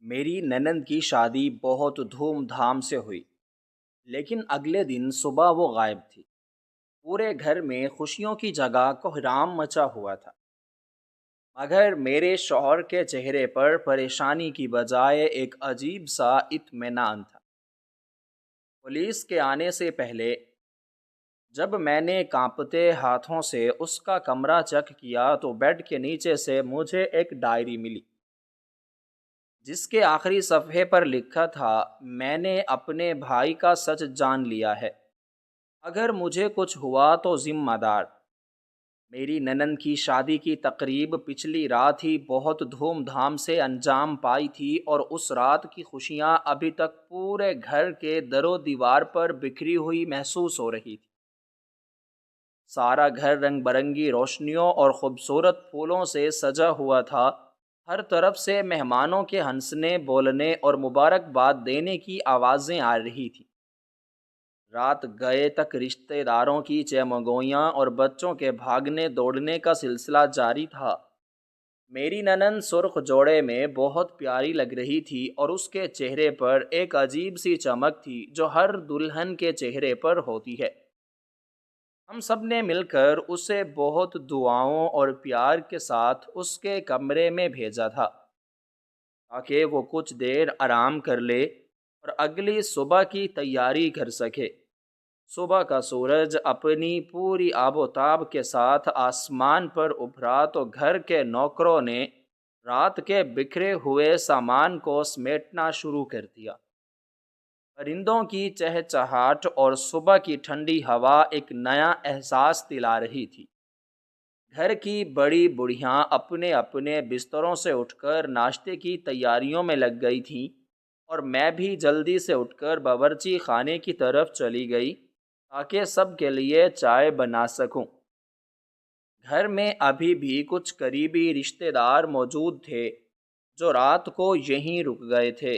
میری ننند کی شادی بہت دھوم دھام سے ہوئی، لیکن اگلے دن صبح وہ غائب تھی۔ پورے گھر میں خوشیوں کی جگہ کوہرام مچا ہوا تھا، مگر میرے شوہر کے چہرے پر پریشانی کی بجائے ایک عجیب سا اطمینان تھا۔ پولیس کے آنے سے پہلے جب میں نے کانپتے ہاتھوں سے اس کا کمرہ چیک کیا تو بیڈ کے نیچے سے مجھے ایک ڈائری ملی، جس کے آخری صفحے پر لکھا تھا، میں نے اپنے بھائی کا سچ جان لیا ہے، اگر مجھے کچھ ہوا تو ذمہ دار۔ میری ننند کی شادی کی تقریب پچھلی رات ہی بہت دھوم دھام سے انجام پائی تھی، اور اس رات کی خوشیاں ابھی تک پورے گھر کے در و دیوار پر بکھری ہوئی محسوس ہو رہی تھی۔ سارا گھر رنگ برنگی روشنیوں اور خوبصورت پھولوں سے سجا ہوا تھا۔ ہر طرف سے مہمانوں کے ہنسنے، بولنے اور مبارکباد دینے کی آوازیں آ رہی تھیں۔ رات گئے تک رشتہ داروں کی چیمگوئیاں اور بچوں کے بھاگنے دوڑنے کا سلسلہ جاری تھا۔ میری ننند سرخ جوڑے میں بہت پیاری لگ رہی تھی، اور اس کے چہرے پر ایک عجیب سی چمک تھی جو ہر دلہن کے چہرے پر ہوتی ہے۔ ہم سب نے مل کر اسے بہت دعاؤں اور پیار کے ساتھ اس کے کمرے میں بھیجا تھا، تاکہ وہ کچھ دیر آرام کر لے اور اگلی صبح کی تیاری کر سکے۔ صبح کا سورج اپنی پوری آب و تاب کے ساتھ آسمان پر ابھرا تو گھر کے نوکروں نے رات کے بکھرے ہوئے سامان کو سمیٹنا شروع کر دیا۔ پرندوں کی چہچہاہٹ اور صبح کی ٹھنڈی ہوا ایک نیا احساس دلا رہی تھی۔ گھر کی بڑی بوڑھیاں اپنے اپنے بستروں سے اٹھ کر ناشتے کی تیاریوں میں لگ گئی تھیں، اور میں بھی جلدی سے اٹھ کر باورچی خانے کی طرف چلی گئی تاکہ سب کے لیے چائے بنا سکوں۔ گھر میں ابھی بھی کچھ قریبی رشتہ دار موجود تھے جو رات کو یہیں رک گئے تھے۔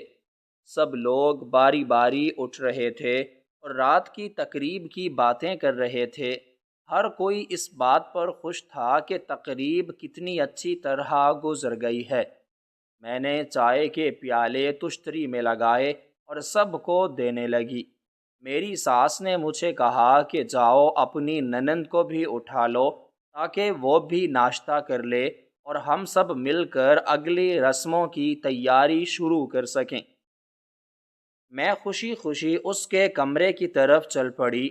سب لوگ باری باری اٹھ رہے تھے اور رات کی تقریب کی باتیں کر رہے تھے۔ ہر کوئی اس بات پر خوش تھا کہ تقریب کتنی اچھی طرح گزر گئی ہے۔ میں نے چائے کے پیالے تشتری میں لگائے اور سب کو دینے لگی۔ میری ساس نے مجھے کہا کہ جاؤ اپنی ننند کو بھی اٹھا لو تاکہ وہ بھی ناشتہ کر لے اور ہم سب مل کر اگلی رسموں کی تیاری شروع کر سکیں۔ میں خوشی خوشی اس کے کمرے کی طرف چل پڑی۔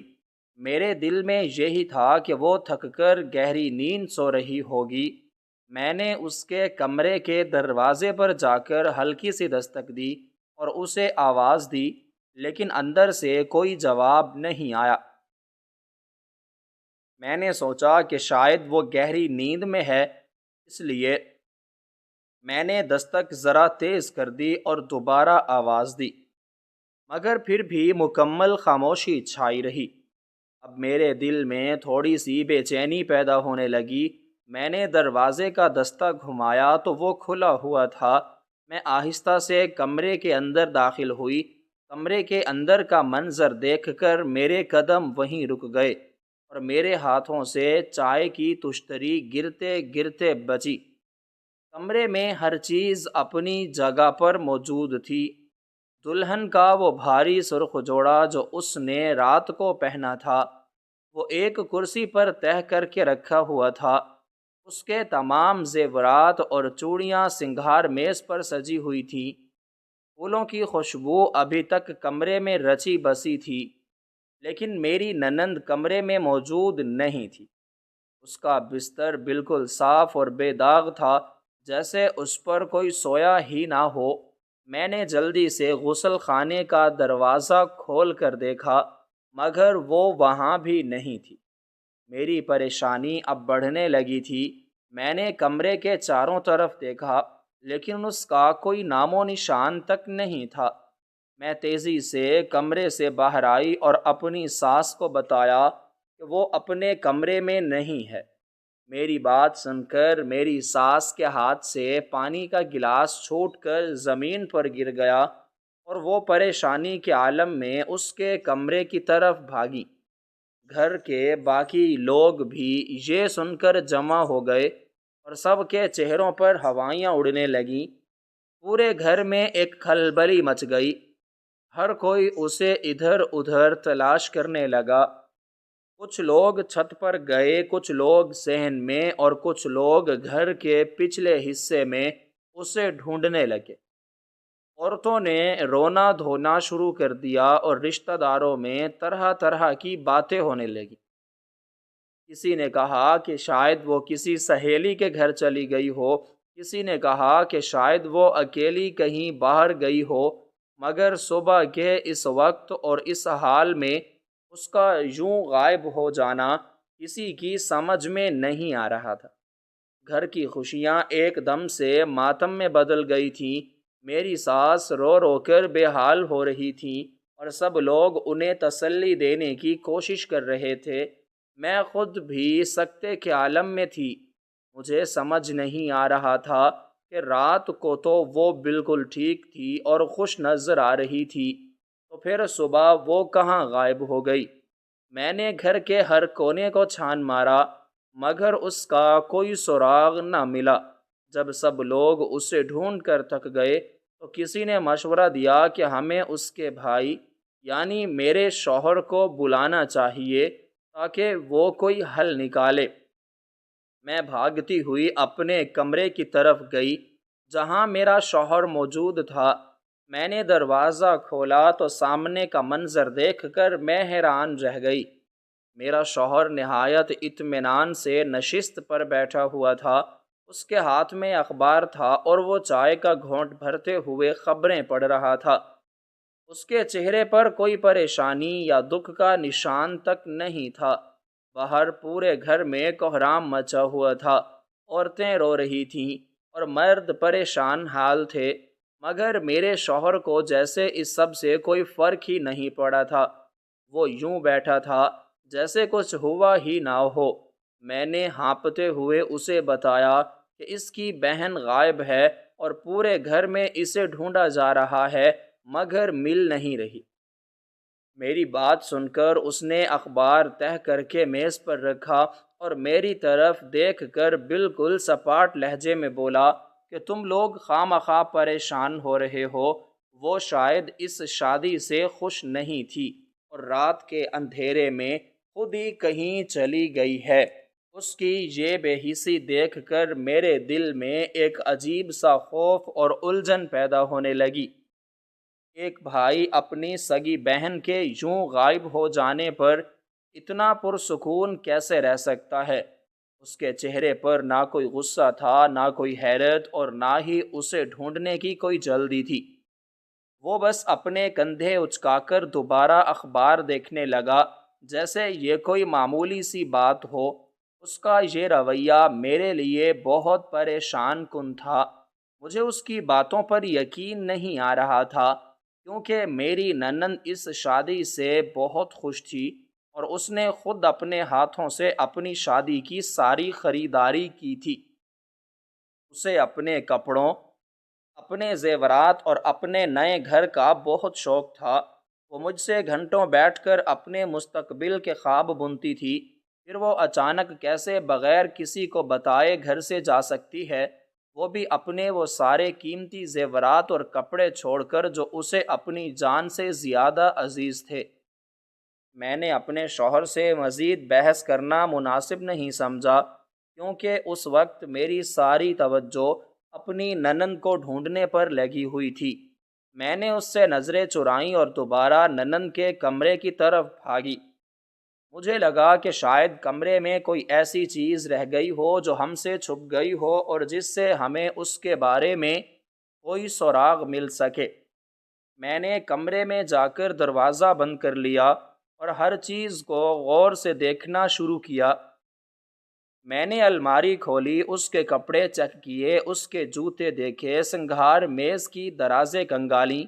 میرے دل میں یہی تھا کہ وہ تھک کر گہری نیند سو رہی ہوگی۔ میں نے اس کے کمرے کے دروازے پر جا کر ہلکی سی دستک دی اور اسے آواز دی، لیکن اندر سے کوئی جواب نہیں آیا۔ میں نے سوچا کہ شاید وہ گہری نیند میں ہے، اس لیے میں نے دستک ذرا تیز کر دی اور دوبارہ آواز دی، مگر پھر بھی مکمل خاموشی چھائی رہی۔ اب میرے دل میں تھوڑی سی بے چینی پیدا ہونے لگی۔ میں نے دروازے کا دستہ گھمایا تو وہ کھلا ہوا تھا۔ میں آہستہ سے کمرے کے اندر داخل ہوئی۔ کمرے کے اندر کا منظر دیکھ کر میرے قدم وہیں رک گئے اور میرے ہاتھوں سے چائے کی تشتری گرتے گرتے بچی۔ کمرے میں ہر چیز اپنی جگہ پر موجود تھی۔ دلہن کا وہ بھاری سرخ جوڑا جو اس نے رات کو پہنا تھا، وہ ایک کرسی پر تہہ کر کے رکھا ہوا تھا۔ اس کے تمام زیورات اور چوڑیاں سنگھار میز پر سجی ہوئی تھیں۔ پھولوں کی خوشبو ابھی تک کمرے میں رچی بسی تھی، لیکن میری ننند کمرے میں موجود نہیں تھی۔ اس کا بستر بالکل صاف اور بے داغ تھا، جیسے اس پر کوئی سویا ہی نہ ہو۔ میں نے جلدی سے غسل خانے کا دروازہ کھول کر دیکھا، مگر وہ وہاں بھی نہیں تھی۔ میری پریشانی اب بڑھنے لگی تھی۔ میں نے کمرے کے چاروں طرف دیکھا، لیکن اس کا کوئی نام و نشان تک نہیں تھا۔ میں تیزی سے کمرے سے باہر آئی اور اپنی ساس کو بتایا کہ وہ اپنے کمرے میں نہیں ہے۔ میری بات سن کر میری ساس کے ہاتھ سے پانی کا گلاس چھوٹ کر زمین پر گر گیا، اور وہ پریشانی کے عالم میں اس کے کمرے کی طرف بھاگی۔ گھر کے باقی لوگ بھی یہ سن کر جمع ہو گئے اور سب کے چہروں پر ہوائیاں اڑنے لگیں۔ پورے گھر میں ایک کھلبلی مچ گئی۔ ہر کوئی اسے ادھر ادھر تلاش کرنے لگا۔ کچھ لوگ چھت پر گئے، کچھ لوگ صحن میں، اور کچھ لوگ گھر کے پچھلے حصے میں اسے ڈھونڈنے لگے۔ عورتوں نے رونا دھونا شروع کر دیا اور رشتہ داروں میں طرح طرح کی باتیں ہونے لگی۔ کسی نے کہا کہ شاید وہ کسی سہیلی کے گھر چلی گئی ہو، کسی نے کہا کہ شاید وہ اکیلی کہیں باہر گئی ہو، مگر صبح کے اس وقت اور اس حال میں اس کا یوں غائب ہو جانا کسی کی سمجھ میں نہیں آ رہا تھا۔ گھر کی خوشیاں ایک دم سے ماتم میں بدل گئی تھیں۔ میری ساس رو رو کر بے حال ہو رہی تھیں اور سب لوگ انہیں تسلی دینے کی کوشش کر رہے تھے۔ میں خود بھی سکتے کے عالم میں تھی۔ مجھے سمجھ نہیں آ رہا تھا کہ رات کو تو وہ بالکل ٹھیک تھی اور خوش نظر آ رہی تھی، تو پھر صبح وہ کہاں غائب ہو گئی؟ میں نے گھر کے ہر کونے کو چھان مارا، مگر اس کا کوئی سراغ نہ ملا۔ جب سب لوگ اسے ڈھونڈ کر تھک گئے تو کسی نے مشورہ دیا کہ ہمیں اس کے بھائی یعنی میرے شوہر کو بلانا چاہیے تاکہ وہ کوئی حل نکالے۔ میں بھاگتی ہوئی اپنے کمرے کی طرف گئی جہاں میرا شوہر موجود تھا۔ میں نے دروازہ کھولا تو سامنے کا منظر دیکھ کر میں حیران رہ گئی۔ میرا شوہر نہایت اطمینان سے نشست پر بیٹھا ہوا تھا۔ اس کے ہاتھ میں اخبار تھا اور وہ چائے کا گھونٹ بھرتے ہوئے خبریں پڑھ رہا تھا۔ اس کے چہرے پر کوئی پریشانی یا دکھ کا نشان تک نہیں تھا۔ باہر پورے گھر میں کوہرام مچا ہوا تھا۔ عورتیں رو رہی تھیں اور مرد پریشان حال تھے، مگر میرے شوہر کو جیسے اس سب سے کوئی فرق ہی نہیں پڑا تھا۔ وہ یوں بیٹھا تھا جیسے کچھ ہوا ہی نہ ہو۔ میں نے ہانپتے ہوئے اسے بتایا کہ اس کی بہن غائب ہے اور پورے گھر میں اسے ڈھونڈا جا رہا ہے، مگر مل نہیں رہی۔ میری بات سن کر اس نے اخبار تہہ کر کے میز پر رکھا اور میری طرف دیکھ کر بالکل سپاٹ لہجے میں بولا کہ تم لوگ خواہ مخواہ پریشان ہو رہے ہو۔ وہ شاید اس شادی سے خوش نہیں تھی اور رات کے اندھیرے میں خود ہی کہیں چلی گئی ہے۔ اس کی یہ بے حسی دیکھ کر میرے دل میں ایک عجیب سا خوف اور الجھن پیدا ہونے لگی۔ ایک بھائی اپنی سگی بہن کے یوں غائب ہو جانے پر اتنا پرسکون کیسے رہ سکتا ہے؟ اس کے چہرے پر نہ کوئی غصہ تھا، نہ کوئی حیرت، اور نہ ہی اسے ڈھونڈنے کی کوئی جلدی تھی۔ وہ بس اپنے کندھے اچکا کر دوبارہ اخبار دیکھنے لگا جیسے یہ کوئی معمولی سی بات ہو۔ اس کا یہ رویہ میرے لیے بہت پریشان کن تھا۔ مجھے اس کی باتوں پر یقین نہیں آ رہا تھا، کیونکہ میری نند اس شادی سے بہت خوش تھی اور اس نے خود اپنے ہاتھوں سے اپنی شادی کی ساری خریداری کی تھی۔ اسے اپنے کپڑوں، اپنے زیورات اور اپنے نئے گھر کا بہت شوق تھا۔ وہ مجھ سے گھنٹوں بیٹھ کر اپنے مستقبل کے خواب بنتی تھی، پھر وہ اچانک کیسے بغیر کسی کو بتائے گھر سے جا سکتی ہے، وہ بھی اپنے وہ سارے قیمتی زیورات اور کپڑے چھوڑ کر جو اسے اپنی جان سے زیادہ عزیز تھے۔ میں نے اپنے شوہر سے مزید بحث کرنا مناسب نہیں سمجھا، کیونکہ اس وقت میری ساری توجہ اپنی ننند کو ڈھونڈنے پر لگی ہوئی تھی۔ میں نے اس سے نظریں چرائیں اور دوبارہ ننند کے کمرے کی طرف بھاگی۔ مجھے لگا کہ شاید کمرے میں کوئی ایسی چیز رہ گئی ہو جو ہم سے چھپ گئی ہو اور جس سے ہمیں اس کے بارے میں کوئی سراغ مل سکے۔ میں نے کمرے میں جا کر دروازہ بند کر لیا اور ہر چیز کو غور سے دیکھنا شروع کیا۔ میں نے الماری کھولی، اس کے کپڑے چیک کیے، اس کے جوتے دیکھے، سنگھار میز کی درازیں کنگالیں،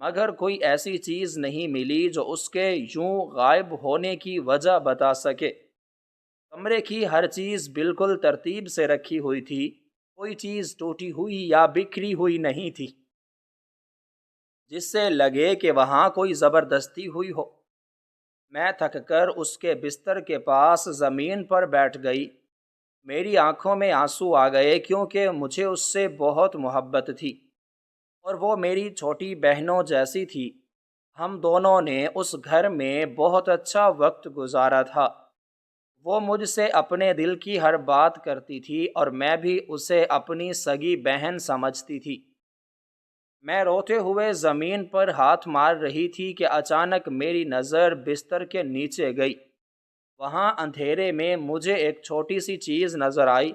مگر کوئی ایسی چیز نہیں ملی جو اس کے یوں غائب ہونے کی وجہ بتا سکے۔ کمرے کی ہر چیز بالکل ترتیب سے رکھی ہوئی تھی، کوئی چیز ٹوٹی ہوئی یا بکھری ہوئی نہیں تھی جس سے لگے کہ وہاں کوئی زبردستی ہوئی ہو۔ میں تھک کر اس کے بستر کے پاس زمین پر بیٹھ گئی۔ میری آنکھوں میں آنسو آ گئے کیونکہ مجھے اس سے بہت محبت تھی۔ اور وہ میری چھوٹی بہنوں جیسی تھی۔ ہم دونوں نے اس گھر میں بہت اچھا وقت گزارا تھا۔ وہ مجھ سے اپنے دل کی ہر بات کرتی تھی اور میں بھی اسے اپنی سگی بہن سمجھتی تھی۔ میں روتے ہوئے زمین پر ہاتھ مار رہی تھی کہ اچانک میری نظر بستر کے نیچے گئی۔ وہاں اندھیرے میں مجھے ایک چھوٹی سی چیز نظر آئی۔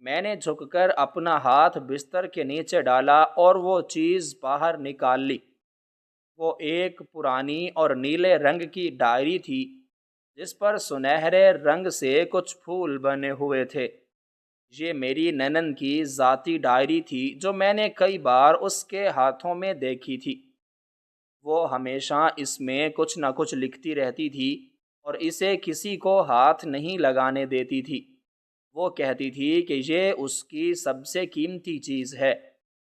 میں نے جھک کر اپنا ہاتھ بستر کے نیچے ڈالا اور وہ چیز باہر نکال لی۔ وہ ایک پرانی اور نیلے رنگ کی ڈائری تھی جس پر سنہرے رنگ سے کچھ پھول بنے ہوئے تھے۔ یہ میری ننند کی ذاتی ڈائری تھی جو میں نے کئی بار اس کے ہاتھوں میں دیکھی تھی۔ وہ ہمیشہ اس میں کچھ نہ کچھ لکھتی رہتی تھی اور اسے کسی کو ہاتھ نہیں لگانے دیتی تھی۔ وہ کہتی تھی کہ یہ اس کی سب سے قیمتی چیز ہے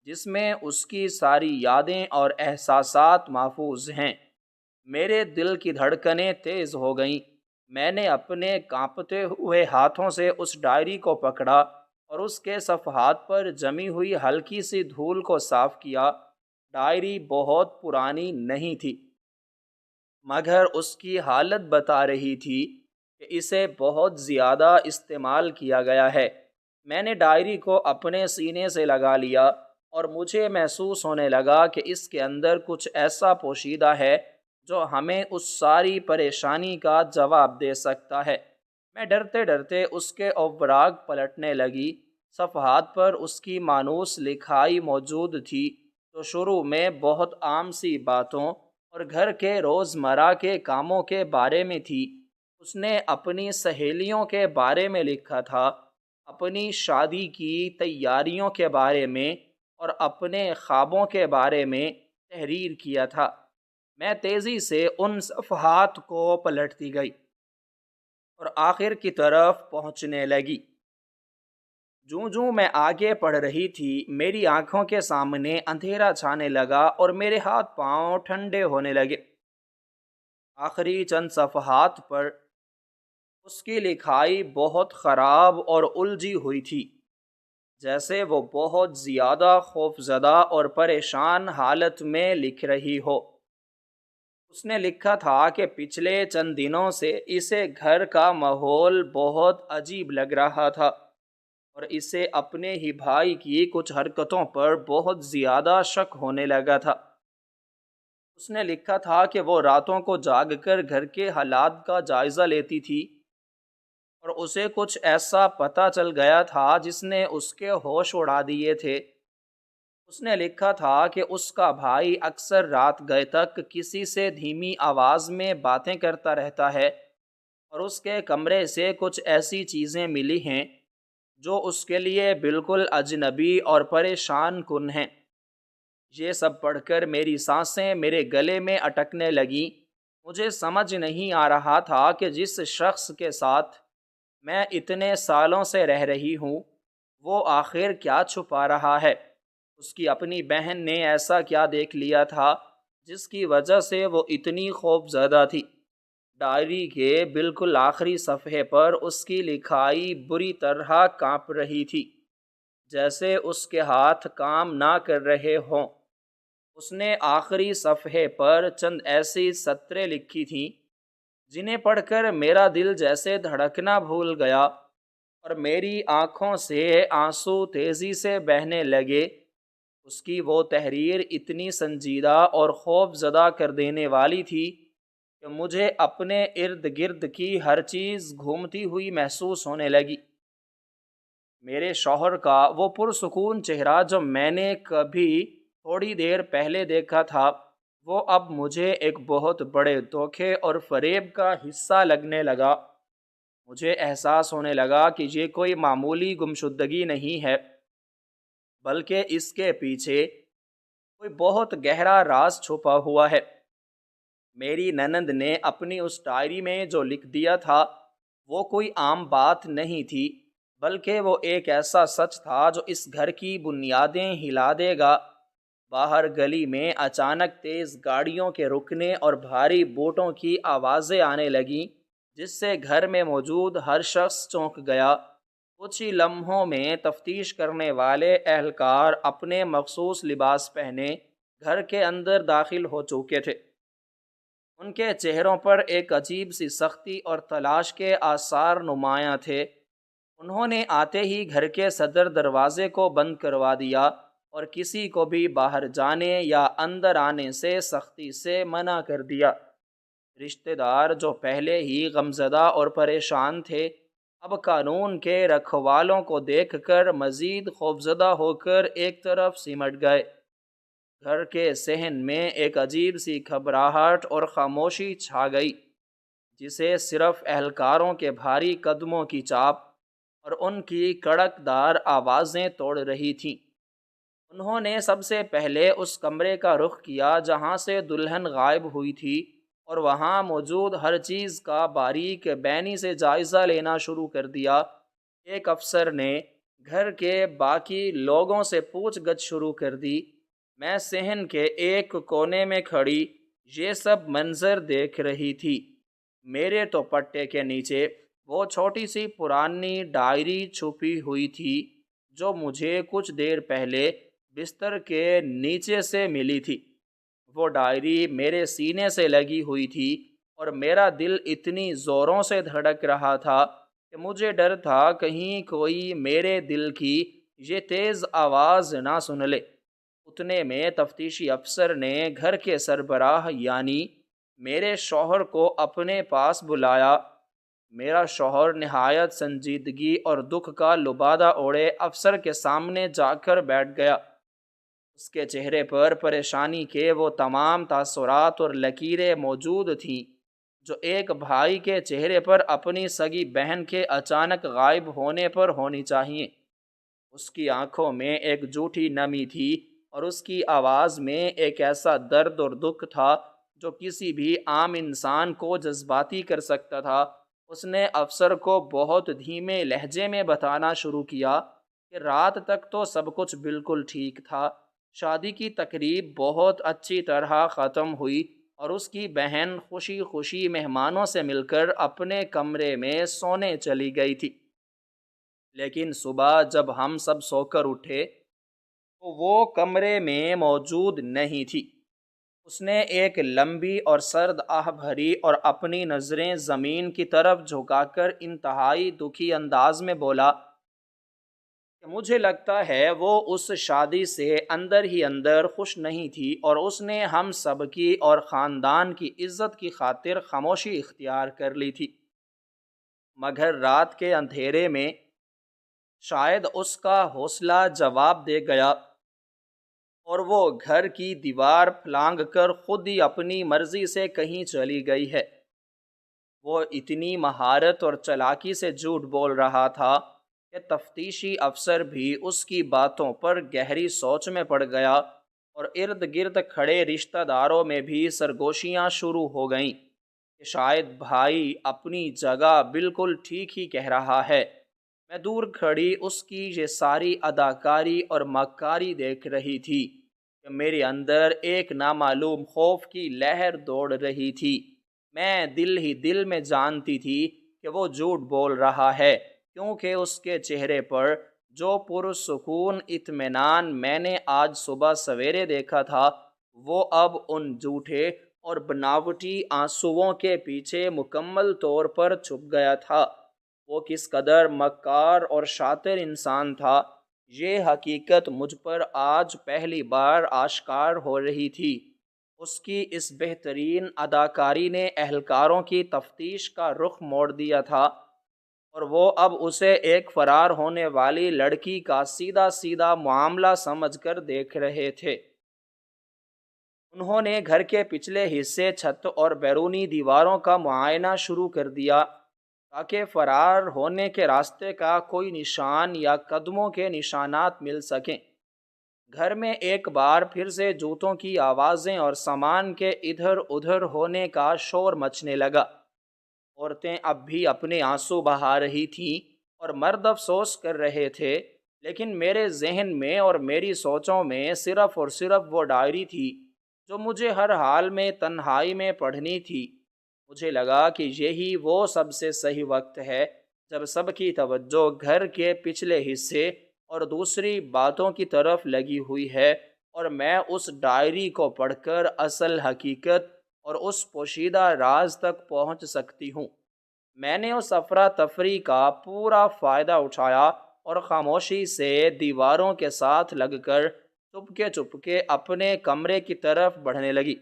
جس میں اس کی ساری یادیں اور احساسات محفوظ ہیں۔ میرے دل کی دھڑکنیں تیز ہو گئیں۔ میں نے اپنے کانپتے ہوئے ہاتھوں سے اس ڈائری کو پکڑا اور اس کے صفحات پر جمی ہوئی ہلکی سی دھول کو صاف کیا۔ ڈائری بہت پرانی نہیں تھی، مگر اس کی حالت بتا رہی تھی کہ اسے بہت زیادہ استعمال کیا گیا ہے۔ میں نے ڈائری کو اپنے سینے سے لگا لیا اور مجھے محسوس ہونے لگا کہ اس کے اندر کچھ ایسا پوشیدہ ہے جو ہمیں اس ساری پریشانی کا جواب دے سکتا ہے۔ میں ڈرتے ڈرتے اس کے اوراق پلٹنے لگی۔ صفحات پر اس کی مانوس لکھائی موجود تھی تو شروع میں بہت عام سی باتوں اور گھر کے روزمرہ کے کاموں کے بارے میں تھی۔ اس نے اپنی سہیلیوں کے بارے میں لکھا تھا، اپنی شادی کی تیاریوں کے بارے میں اور اپنے خوابوں کے بارے میں تحریر کیا تھا۔ میں تیزی سے ان صفحات کو پلٹتی گئی اور آخر کی طرف پہنچنے لگی۔ جوں جوں میں آگے پڑھ رہی تھی میری آنکھوں کے سامنے اندھیرا چھانے لگا اور میرے ہاتھ پاؤں ٹھنڈے ہونے لگے۔ آخری چند صفحات پر اس کی لکھائی بہت خراب اور الجھی ہوئی تھی، جیسے وہ بہت زیادہ خوفزدہ اور پریشان حالت میں لکھ رہی ہو۔ اس نے لکھا تھا کہ پچھلے چند دنوں سے اسے گھر کا ماحول بہت عجیب لگ رہا تھا اور اسے اپنے ہی بھائی کی کچھ حرکتوں پر بہت زیادہ شک ہونے لگا تھا۔ اس نے لکھا تھا کہ وہ راتوں کو جاگ کر گھر کے حالات کا جائزہ لیتی تھی اور اسے کچھ ایسا پتہ چل گیا تھا جس نے اس کے ہوش اڑا دیے تھے۔ اس نے لکھا تھا کہ اس کا بھائی اکثر رات گئے تک کسی سے دھیمی آواز میں باتیں کرتا رہتا ہے اور اس کے کمرے سے کچھ ایسی چیزیں ملی ہیں جو اس کے لیے بالکل اجنبی اور پریشان کن ہیں۔ یہ سب پڑھ کر میری سانسیں میرے گلے میں اٹکنے لگیں۔ مجھے سمجھ نہیں آ رہا تھا کہ جس شخص کے ساتھ میں اتنے سالوں سے رہ رہی ہوں وہ آخر کیا چھپا رہا ہے۔ اس کی اپنی بہن نے ایسا کیا دیکھ لیا تھا جس کی وجہ سے وہ اتنی خوف زدہ تھی۔ ڈائری کے بالکل آخری صفحے پر اس کی لکھائی بری طرح کانپ رہی تھی، جیسے اس کے ہاتھ کام نہ کر رہے ہوں۔ اس نے آخری صفحے پر چند ایسی سطریں لکھی تھیں جنہیں پڑھ کر میرا دل جیسے دھڑکنا بھول گیا اور میری آنکھوں سے آنسو تیزی سے بہنے لگے۔ اس کی وہ تحریر اتنی سنجیدہ اور خوف زدہ کر دینے والی تھی کہ مجھے اپنے ارد گرد کی ہر چیز گھومتی ہوئی محسوس ہونے لگی۔ میرے شوہر کا وہ پرسکون چہرہ جو میں نے کبھی تھوڑی دیر پہلے دیکھا تھا وہ اب مجھے ایک بہت بڑے دھوکے اور فریب کا حصہ لگنے لگا۔ مجھے احساس ہونے لگا کہ یہ کوئی معمولی گمشدگی نہیں ہے بلکہ اس کے پیچھے کوئی بہت گہرا راز چھپا ہوا ہے۔ میری ننند نے اپنی اس ڈائری میں جو لکھ دیا تھا وہ کوئی عام بات نہیں تھی بلکہ وہ ایک ایسا سچ تھا جو اس گھر کی بنیادیں ہلا دے گا۔ باہر گلی میں اچانک تیز گاڑیوں کے رکنے اور بھاری بوٹوں کی آوازیں آنے لگیں جس سے گھر میں موجود ہر شخص چونک گیا۔ کچھ ہی لمحوں میں تفتیش کرنے والے اہلکار اپنے مخصوص لباس پہنے گھر کے اندر داخل ہو چکے تھے۔ ان کے چہروں پر ایک عجیب سی سختی اور تلاش کے آثار نمایاں تھے۔ انہوں نے آتے ہی گھر کے صدر دروازے کو بند کروا دیا اور کسی کو بھی باہر جانے یا اندر آنے سے سختی سے منع کر دیا۔ رشتہ دار جو پہلے ہی غمزدہ اور پریشان تھے، اب قانون کے رکھوالوں کو دیکھ کر مزید خوفزدہ ہو کر ایک طرف سمٹ گئے۔ گھر کے صحن میں ایک عجیب سی گھبراہٹ اور خاموشی چھا گئی، جسے صرف اہلکاروں کے بھاری قدموں کی چاپ اور ان کی کڑک دار آوازیں توڑ رہی تھیں۔ انہوں نے سب سے پہلے اس کمرے کا رخ کیا جہاں سے دلہن غائب ہوئی تھی، اور وہاں موجود ہر چیز کا باریک بینی سے جائزہ لینا شروع کر دیا۔ ایک افسر نے گھر کے باقی لوگوں سے پوچھ گچھ شروع کر دی۔ میں صحن کے ایک کونے میں کھڑی یہ سب منظر دیکھ رہی تھی۔ میرے تو پٹے کے نیچے وہ چھوٹی سی پرانی ڈائری چھپی ہوئی تھی جو مجھے کچھ دیر پہلے بستر کے نیچے سے ملی تھی۔ وہ ڈائری میرے سینے سے لگی ہوئی تھی اور میرا دل اتنی زوروں سے دھڑک رہا تھا کہ مجھے ڈر تھا کہیں کوئی میرے دل کی یہ تیز آواز نہ سن لے۔ اتنے میں تفتیشی افسر نے گھر کے سربراہ یعنی میرے شوہر کو اپنے پاس بلایا۔ میرا شوہر نہایت سنجیدگی اور دکھ کا لبادہ اوڑھے افسر کے سامنے جا کر بیٹھ گیا۔ اس کے چہرے پر پریشانی کے وہ تمام تاثرات اور لکیریں موجود تھیں جو ایک بھائی کے چہرے پر اپنی سگی بہن کے اچانک غائب ہونے پر ہونی چاہیے۔ اس کی آنکھوں میں ایک جھوٹی نمی تھی اور اس کی آواز میں ایک ایسا درد اور دکھ تھا جو کسی بھی عام انسان کو جذباتی کر سکتا تھا۔ اس نے افسر کو بہت دھیمے لہجے میں بتانا شروع کیا کہ رات تک تو سب کچھ بالکل ٹھیک تھا۔ شادی کی تقریب بہت اچھی طرح ختم ہوئی اور اس کی بہن خوشی خوشی مہمانوں سے مل کر اپنے کمرے میں سونے چلی گئی تھی۔ لیکن صبح جب ہم سب سو کر اٹھے تو وہ کمرے میں موجود نہیں تھی۔ اس نے ایک لمبی اور سرد آہ بھری اور اپنی نظریں زمین کی طرف جھکا کر انتہائی دکھی انداز میں بولا کہ مجھے لگتا ہے وہ اس شادی سے اندر ہی اندر خوش نہیں تھی اور اس نے ہم سب کی اور خاندان کی عزت کی خاطر خاموشی اختیار کر لی تھی، مگر رات کے اندھیرے میں شاید اس کا حوصلہ جواب دے گیا اور وہ گھر کی دیوار پھلانگ کر خود ہی اپنی مرضی سے کہیں چلی گئی ہے۔ وہ اتنی مہارت اور چلاکی سے جھوٹ بول رہا تھا کہ تفتیشی افسر بھی اس کی باتوں پر گہری سوچ میں پڑ گیا اور ارد گرد کھڑے رشتہ داروں میں بھی سرگوشیاں شروع ہو گئیں کہ شاید بھائی اپنی جگہ بالکل ٹھیک ہی کہہ رہا ہے۔ میں دور کھڑی اس کی یہ ساری اداکاری اور مکاری دیکھ رہی تھی کہ میرے اندر ایک نامعلوم خوف کی لہر دوڑ رہی تھی۔ میں دل ہی دل میں جانتی تھی کہ وہ جھوٹ بول رہا ہے، کیونکہ اس کے چہرے پر جو پرسکون اطمینان میں نے آج صبح سویرے دیکھا تھا، وہ اب ان جھوٹے اور بناوٹی آنسوؤں کے پیچھے مکمل طور پر چھپ گیا تھا۔ وہ کس قدر مکار اور شاطر انسان تھا، یہ حقیقت مجھ پر آج پہلی بار آشکار ہو رہی تھی۔ اس کی اس بہترین اداکاری نے اہلکاروں کی تفتیش کا رخ موڑ دیا تھا اور وہ اب اسے ایک فرار ہونے والی لڑکی کا سیدھا سیدھا معاملہ سمجھ کر دیکھ رہے تھے۔ انہوں نے گھر کے پچھلے حصے، چھت اور بیرونی دیواروں کا معائنہ شروع کر دیا تاکہ فرار ہونے کے راستے کا کوئی نشان یا قدموں کے نشانات مل سکیں۔ گھر میں ایک بار پھر سے جوتوں کی آوازیں اور سامان کے ادھر ادھر ہونے کا شور مچنے لگا۔ عورتیں اب بھی اپنے آنسو بہا رہی تھیں اور مرد افسوس کر رہے تھے، لیکن میرے ذہن میں اور میری سوچوں میں صرف اور صرف وہ ڈائری تھی جو مجھے ہر حال میں تنہائی میں پڑھنی تھی۔ مجھے لگا کہ یہی وہ سب سے صحیح وقت ہے جب سب کی توجہ گھر کے پچھلے حصے اور دوسری باتوں کی طرف لگی ہوئی ہے اور میں اس ڈائری کو پڑھ کر اصل حقیقت اور اس پوشیدہ راز تک پہنچ سکتی ہوں۔ میں نے اس افراتفری کا پورا فائدہ اٹھایا اور خاموشی سے دیواروں کے ساتھ لگ کر چپکے اپنے کمرے کی طرف بڑھنے لگی۔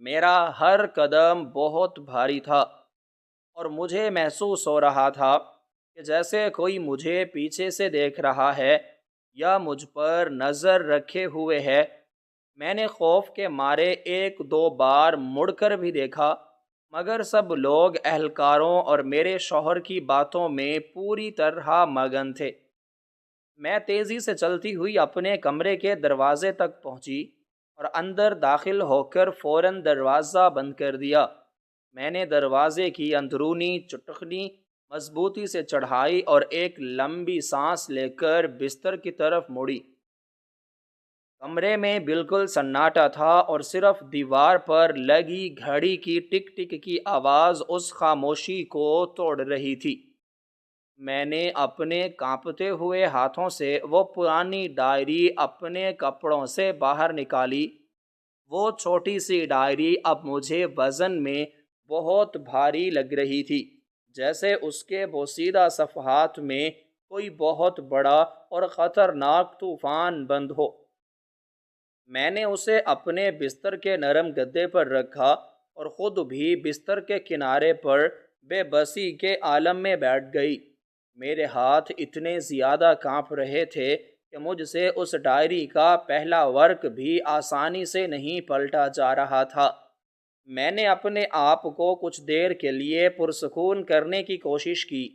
میرا ہر قدم بہت بھاری تھا اور مجھے محسوس ہو رہا تھا کہ جیسے کوئی مجھے پیچھے سے دیکھ رہا ہے یا مجھ پر نظر رکھے ہوئے ہے۔ میں نے خوف کے مارے ایک دو بار مڑ کر بھی دیکھا، مگر سب لوگ اہلکاروں اور میرے شوہر کی باتوں میں پوری طرح مگن تھے۔ میں تیزی سے چلتی ہوئی اپنے کمرے کے دروازے تک پہنچی اور اندر داخل ہو کر فوراً دروازہ بند کر دیا۔ میں نے دروازے کی اندرونی چٹکنی مضبوطی سے چڑھائی اور ایک لمبی سانس لے کر بستر کی طرف مڑی۔ کمرے میں بالکل سناٹا تھا اور صرف دیوار پر لگی گھڑی کی ٹک ٹک کی آواز اس خاموشی کو توڑ رہی تھی۔ میں نے اپنے کانپتے ہوئے ہاتھوں سے وہ پرانی ڈائری اپنے کپڑوں سے باہر نکالی۔ وہ چھوٹی سی ڈائری اب مجھے وزن میں بہت بھاری لگ رہی تھی، جیسے اس کے بوسیدہ صفحات میں کوئی بہت بڑا اور خطرناک طوفان بند ہو۔ میں نے اسے اپنے بستر کے نرم گدے پر رکھا اور خود بھی بستر کے کنارے پر بے بسی کے عالم میں بیٹھ گئی۔ میرے ہاتھ اتنے زیادہ کانپ رہے تھے کہ مجھ سے اس ڈائری کا پہلا ورق بھی آسانی سے نہیں پلٹا جا رہا تھا۔ میں نے اپنے آپ کو کچھ دیر کے لیے پرسکون کرنے کی کوشش کی۔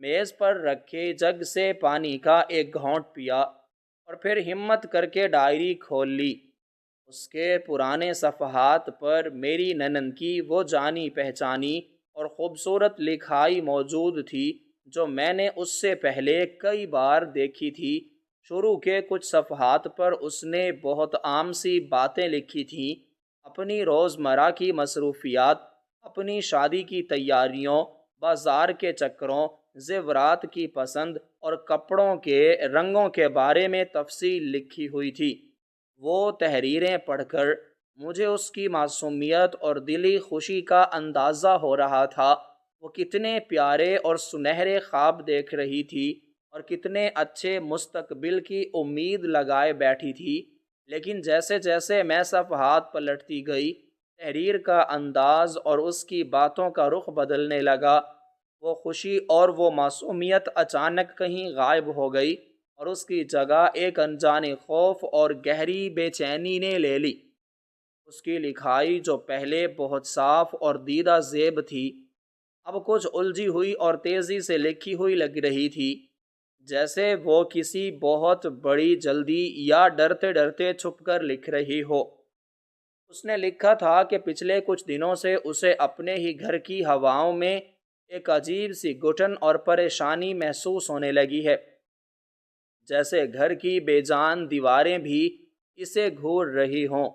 میز پر رکھے جگ سے پانی کا ایک گھونٹ پیا اور پھر ہمت کر کے ڈائری کھول لی۔ اس کے پرانے صفحات پر میری ننند کی وہ جانی پہچانی اور خوبصورت لکھائی موجود تھی جو میں نے اس سے پہلے کئی بار دیکھی تھی۔ شروع کے کچھ صفحات پر اس نے بہت عام سی باتیں لکھی تھیں، اپنی روزمرہ کی مصروفیات، اپنی شادی کی تیاریوں، بازار کے چکروں، زیورات کی پسند اور کپڑوں کے رنگوں کے بارے میں تفصیل لکھی ہوئی تھی۔ وہ تحریریں پڑھ کر مجھے اس کی معصومیت اور دلی خوشی کا اندازہ ہو رہا تھا۔ وہ کتنے پیارے اور سنہرے خواب دیکھ رہی تھی اور کتنے اچھے مستقبل کی امید لگائے بیٹھی تھی، لیکن جیسے جیسے میں صفحات پلٹتی گئی، تحریر کا انداز اور اس کی باتوں کا رخ بدلنے لگا۔ وہ خوشی اور وہ معصومیت اچانک کہیں غائب ہو گئی اور اس کی جگہ ایک انجانے خوف اور گہری بے چینی نے لے لی۔ اس کی لکھائی جو پہلے بہت صاف اور دیدہ زیب تھی، اب کچھ الجھی ہوئی اور تیزی سے لکھی ہوئی لگ رہی تھی، جیسے وہ کسی بہت بڑی جلدی یا ڈرتے ڈرتے چھپ کر لکھ رہی ہو۔ اس نے لکھا تھا کہ پچھلے کچھ دنوں سے اسے اپنے ہی گھر کی ہواؤں میں ایک عجیب سی گھٹن اور پریشانی محسوس ہونے لگی ہے، جیسے گھر کی بے جان دیواریں بھی اسے گھور رہی ہوں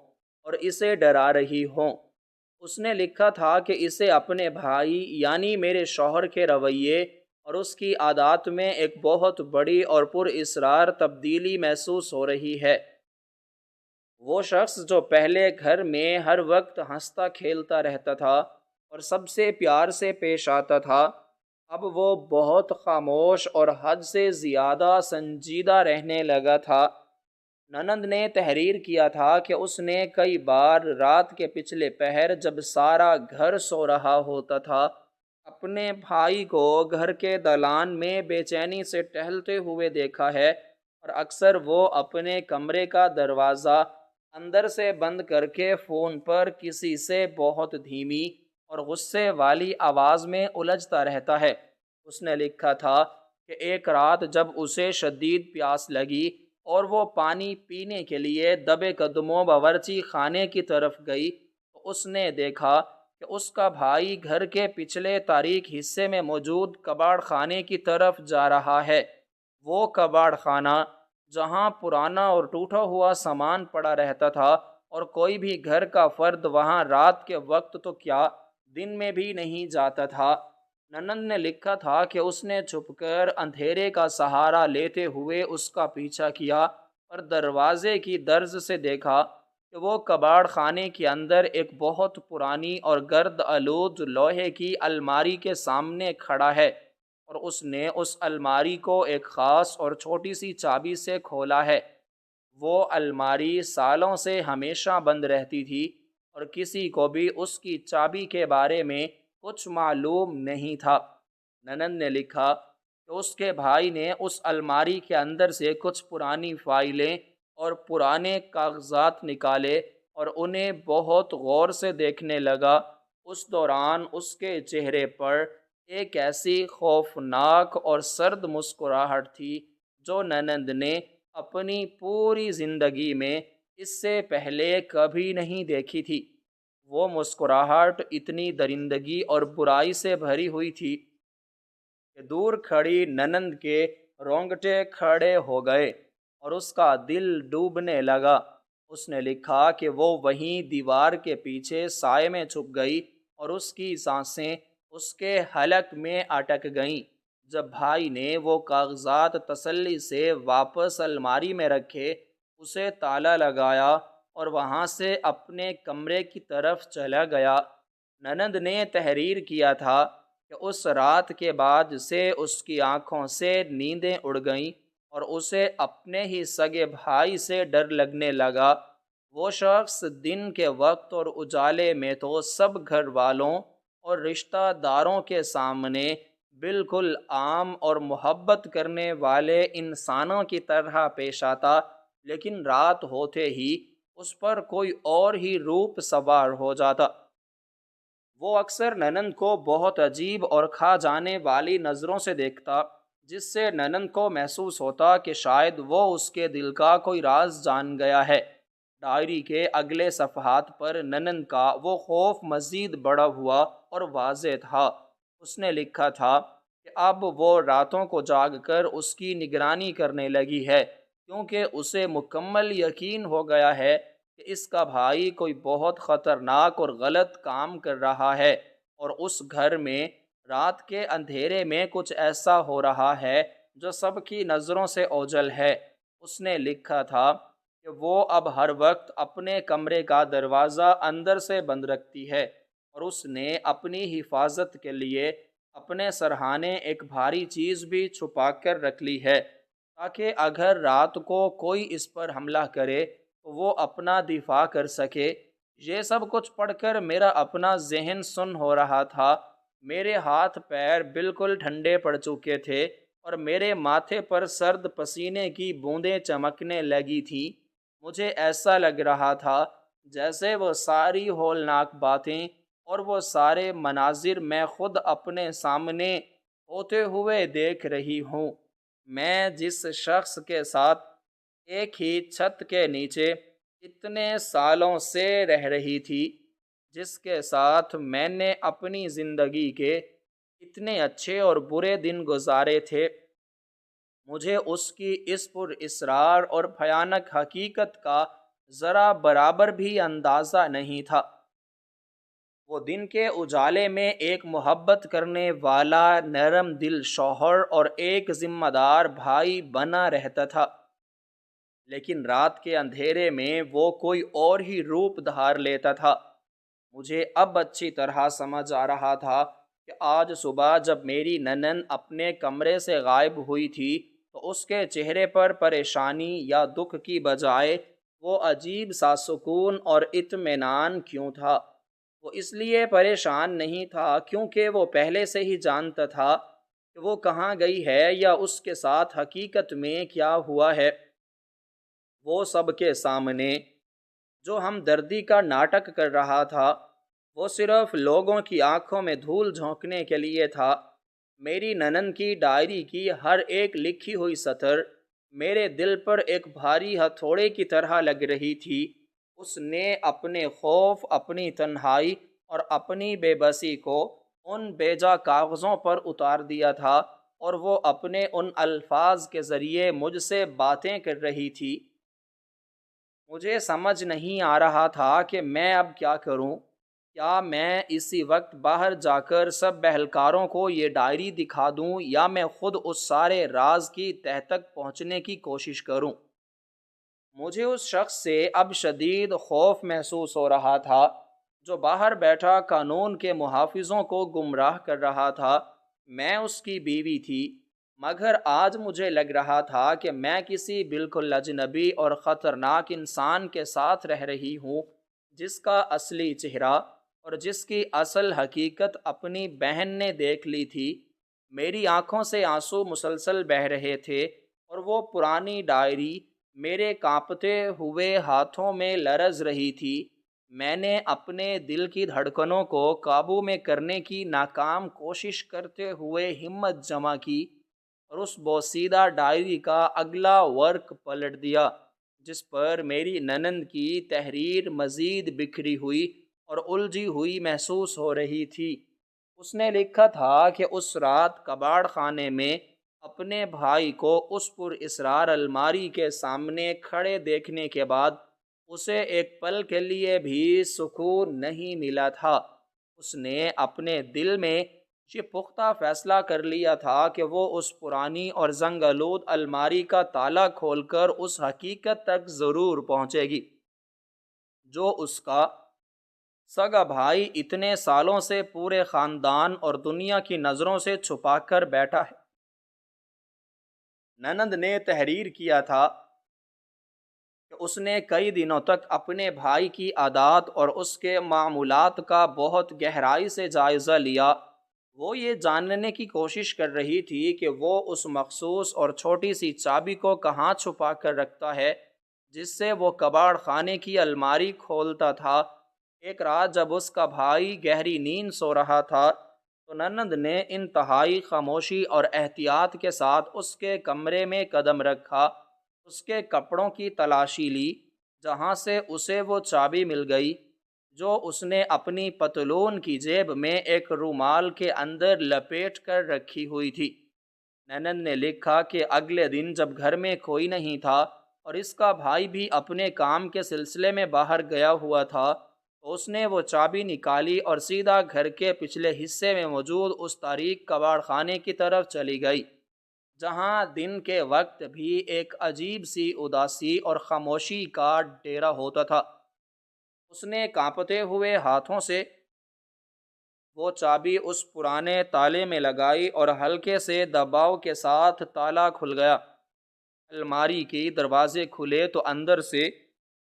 اور اسے ڈرا رہی ہوں۔ اس نے لکھا تھا کہ اسے اپنے بھائی یعنی میرے شوہر کے رویے اور اس کی عادات میں ایک بہت بڑی اور پر اسرار تبدیلی محسوس ہو رہی ہے۔ وہ شخص جو پہلے گھر میں ہر وقت ہنستا کھیلتا رہتا تھا اور سب سے پیار سے پیش آتا تھا، اب وہ بہت خاموش اور حد سے زیادہ سنجیدہ رہنے لگا تھا۔ ننند نے تحریر کیا تھا کہ اس نے کئی بار رات کے پچھلے پہر جب سارا گھر سو رہا ہوتا تھا، اپنے بھائی کو گھر کے دالان میں بے چینی سے ٹہلتے ہوئے دیکھا ہے، اور اکثر وہ اپنے کمرے کا دروازہ اندر سے بند کر کے فون پر کسی سے بہت دھیمی اور غصے والی آواز میں الجھتا رہتا ہے۔ اس نے لکھا تھا کہ ایک رات جب اسے شدید پیاس لگی اور وہ پانی پینے کے لیے دبے قدموں باورچی خانے کی طرف گئی تو اس نے دیکھا کہ اس کا بھائی گھر کے پچھلے تاریک حصے میں موجود کباڑ خانے کی طرف جا رہا ہے۔ وہ کباڑ خانہ جہاں پرانا اور ٹوٹا ہوا سامان پڑا رہتا تھا اور کوئی بھی گھر کا فرد وہاں رات کے وقت تو کیا دن میں بھی نہیں جاتا تھا، ننند نے لکھا تھا کہ اس نے چھپ کر اندھیرے کا سہارا لیتے ہوئے اس کا پیچھا کیا اور دروازے کی درز سے دیکھا کہ وہ کباڑ خانے کے اندر ایک بہت پرانی اور گرد آلود لوہے کی الماری کے سامنے کھڑا ہے، اور اس نے اس الماری کو ایک خاص اور چھوٹی سی چابی سے کھولا ہے۔ وہ الماری سالوں سے ہمیشہ بند رہتی تھی اور کسی کو بھی اس کی چابی کے بارے میں کچھ معلوم نہیں تھا۔ ننند نے لکھا کہ اس کے بھائی نے اس الماری کے اندر سے کچھ پرانی فائلیں اور پرانے کاغذات نکالے اور انہیں بہت غور سے دیکھنے لگا۔ اس دوران اس کے چہرے پر ایک ایسی خوفناک اور سرد مسکراہٹ تھی جو ننند نے اپنی پوری زندگی میں اس سے پہلے کبھی نہیں دیکھی تھی۔ وہ مسکراہٹ اتنی درندگی اور برائی سے بھری ہوئی تھی کہ دور کھڑی ننند کے رونگٹے کھڑے ہو گئے اور اس کا دل ڈوبنے لگا۔ اس نے لکھا کہ وہ وہیں دیوار کے پیچھے سائے میں چھپ گئی اور اس کی سانسیں اس کے حلق میں اٹک گئیں۔ جب بھائی نے وہ کاغذات تسلی سے واپس الماری میں رکھے، اسے تالا لگایا اور وہاں سے اپنے کمرے کی طرف چلا گیا۔ ننند نے تحریر کیا تھا کہ اس رات کے بعد سے اس کی آنکھوں سے نیندیں اڑ گئیں اور اسے اپنے ہی سگے بھائی سے ڈر لگنے لگا۔ وہ شخص دن کے وقت اور اجالے میں تو سب گھر والوں اور رشتہ داروں کے سامنے بالکل عام اور محبت کرنے والے انسانوں کی طرح پیش آتا، لیکن رات ہوتے ہی اس پر کوئی اور ہی روپ سوار ہو جاتا۔ وہ اکثر ننند کو بہت عجیب اور کھا جانے والی نظروں سے دیکھتا، جس سے ننند کو محسوس ہوتا کہ شاید وہ اس کے دل کا کوئی راز جان گیا ہے۔ ڈائری کے اگلے صفحات پر ننند کا وہ خوف مزید بڑھا ہوا اور واضح تھا۔ اس نے لکھا تھا کہ اب وہ راتوں کو جاگ کر اس کی نگرانی کرنے لگی ہے، کیونکہ اسے مکمل یقین ہو گیا ہے کہ اس کا بھائی کوئی بہت خطرناک اور غلط کام کر رہا ہے، اور اس گھر میں رات کے اندھیرے میں کچھ ایسا ہو رہا ہے جو سب کی نظروں سے اوجھل ہے۔ اس نے لکھا تھا کہ وہ اب ہر وقت اپنے کمرے کا دروازہ اندر سے بند رکھتی ہے، اور اس نے اپنی حفاظت کے لیے اپنے سرہانے ایک بھاری چیز بھی چھپا کر رکھ لی ہے، تاکہ اگر رات کو کوئی اس پر حملہ کرے تو وہ اپنا دفاع کر سکے۔ یہ سب کچھ پڑھ کر میرا اپنا ذہن سن ہو رہا تھا، میرے ہاتھ پیر بالکل ٹھنڈے پڑ چکے تھے اور میرے ماتھے پر سرد پسینے کی بوندیں چمکنے لگی تھیں۔ مجھے ایسا لگ رہا تھا جیسے وہ ساری ہولناک باتیں اور وہ سارے مناظر میں خود اپنے سامنے ہوتے ہوئے دیکھ رہی ہوں۔ میں جس شخص کے ساتھ ایک ہی چھت کے نیچے اتنے سالوں سے رہ رہی تھی، جس کے ساتھ میں نے اپنی زندگی کے اتنے اچھے اور برے دن گزارے تھے، مجھے اس کی اس پر اصرار اور بھیانک حقیقت کا ذرا برابر بھی اندازہ نہیں تھا۔ وہ دن کے اجالے میں ایک محبت کرنے والا نرم دل شوہر اور ایک ذمہ دار بھائی بنا رہتا تھا، لیکن رات کے اندھیرے میں وہ کوئی اور ہی روپ دھار لیتا تھا۔ مجھے اب اچھی طرح سمجھ آ رہا تھا کہ آج صبح جب میری ننند اپنے کمرے سے غائب ہوئی تھی تو اس کے چہرے پر پریشانی یا دکھ کی بجائے وہ عجیب سا سکون اور اطمینان کیوں تھا۔ وہ اس لیے پریشان نہیں تھا کیونکہ وہ پہلے سے ہی جانتا تھا کہ وہ کہاں گئی ہے یا اس کے ساتھ حقیقت میں کیا ہوا ہے۔ وہ سب کے سامنے جو ہمدردی کا ناٹک کر رہا تھا، وہ صرف لوگوں کی آنکھوں میں دھول جھونکنے کے لیے تھا۔ میری ننند کی ڈائری کی ہر ایک لکھی ہوئی سطر میرے دل پر ایک بھاری ہتھوڑے کی طرح لگ رہی تھی۔ اس نے اپنے خوف، اپنی تنہائی اور اپنی بے بسی کو ان بیجا کاغذوں پر اتار دیا تھا، اور وہ اپنے ان الفاظ کے ذریعے مجھ سے باتیں کر رہی تھی۔ مجھے سمجھ نہیں آ رہا تھا کہ میں اب کیا کروں۔ کیا میں اسی وقت باہر جا کر سب بہلکاروں کو یہ ڈائری دکھا دوں یا میں خود اس سارے راز کی تہ تک پہنچنے کی کوشش کروں؟ مجھے اس شخص سے اب شدید خوف محسوس ہو رہا تھا جو باہر بیٹھا قانون کے محافظوں کو گمراہ کر رہا تھا۔ میں اس کی بیوی تھی، مگر آج مجھے لگ رہا تھا کہ میں کسی بالکل اجنبی اور خطرناک انسان کے ساتھ رہ رہی ہوں، جس کا اصلی چہرہ اور جس کی اصل حقیقت اپنی بہن نے دیکھ لی تھی۔ میری آنکھوں سے آنسو مسلسل بہہ رہے تھے اور وہ پرانی ڈائری میرے کانپتے ہوئے ہاتھوں میں لرز رہی تھی۔ میں نے اپنے دل کی دھڑکنوں کو قابو میں کرنے کی ناکام کوشش کرتے ہوئے ہمت جمع کی اور اس بوسیدہ ڈائری کا اگلا ورق پلٹ دیا، جس پر میری ننند کی تحریر مزید بکھری ہوئی اور الجھی ہوئی محسوس ہو رہی تھی۔ اس نے لکھا تھا کہ اس رات کباڑ خانے میں اپنے بھائی کو اس پر اسرار الماری کے سامنے کھڑے دیکھنے کے بعد اسے ایک پل کے لیے بھی سکون نہیں ملا تھا۔ اس نے اپنے دل میں یہ پختہ فیصلہ کر لیا تھا کہ وہ اس پرانی اور زنگ آلود الماری کا تالا کھول کر اس حقیقت تک ضرور پہنچے گی جو اس کا سگا بھائی اتنے سالوں سے پورے خاندان اور دنیا کی نظروں سے چھپا کر بیٹھا ہے۔ ننند نے تحریر کیا تھا کہ اس نے کئی دنوں تک اپنے بھائی کی عادات اور اس کے معمولات کا بہت گہرائی سے جائزہ لیا۔ وہ یہ جاننے کی کوشش کر رہی تھی کہ وہ اس مخصوص اور چھوٹی سی چابی کو کہاں چھپا کر رکھتا ہے جس سے وہ کباڑ خانے کی الماری کھولتا تھا۔ ایک رات جب اس کا بھائی گہری نیند سو رہا تھا تو ننند نے انتہائی خاموشی اور احتیاط کے ساتھ اس کے کمرے میں قدم رکھا، اس کے کپڑوں کی تلاشی لی، جہاں سے اسے وہ چابی مل گئی جو اس نے اپنی پتلون کی جیب میں ایک رومال کے اندر لپیٹ کر رکھی ہوئی تھی۔ ننند نے لکھا کہ اگلے دن جب گھر میں کوئی نہیں تھا اور اس کا بھائی بھی اپنے کام کے سلسلے میں باہر گیا ہوا تھا تو اس نے وہ چابی نکالی اور سیدھا گھر کے پچھلے حصے میں موجود اس تاریک کباڑ خانے کی طرف چلی گئی، جہاں دن کے وقت بھی ایک عجیب سی اداسی اور خاموشی کا ڈیرا ہوتا تھا۔ اس نے کانپتے ہوئے ہاتھوں سے وہ چابی اس پرانے تالے میں لگائی اور ہلکے سے دباؤ کے ساتھ تالا کھل گیا۔ الماری کے دروازے کھلے تو اندر سے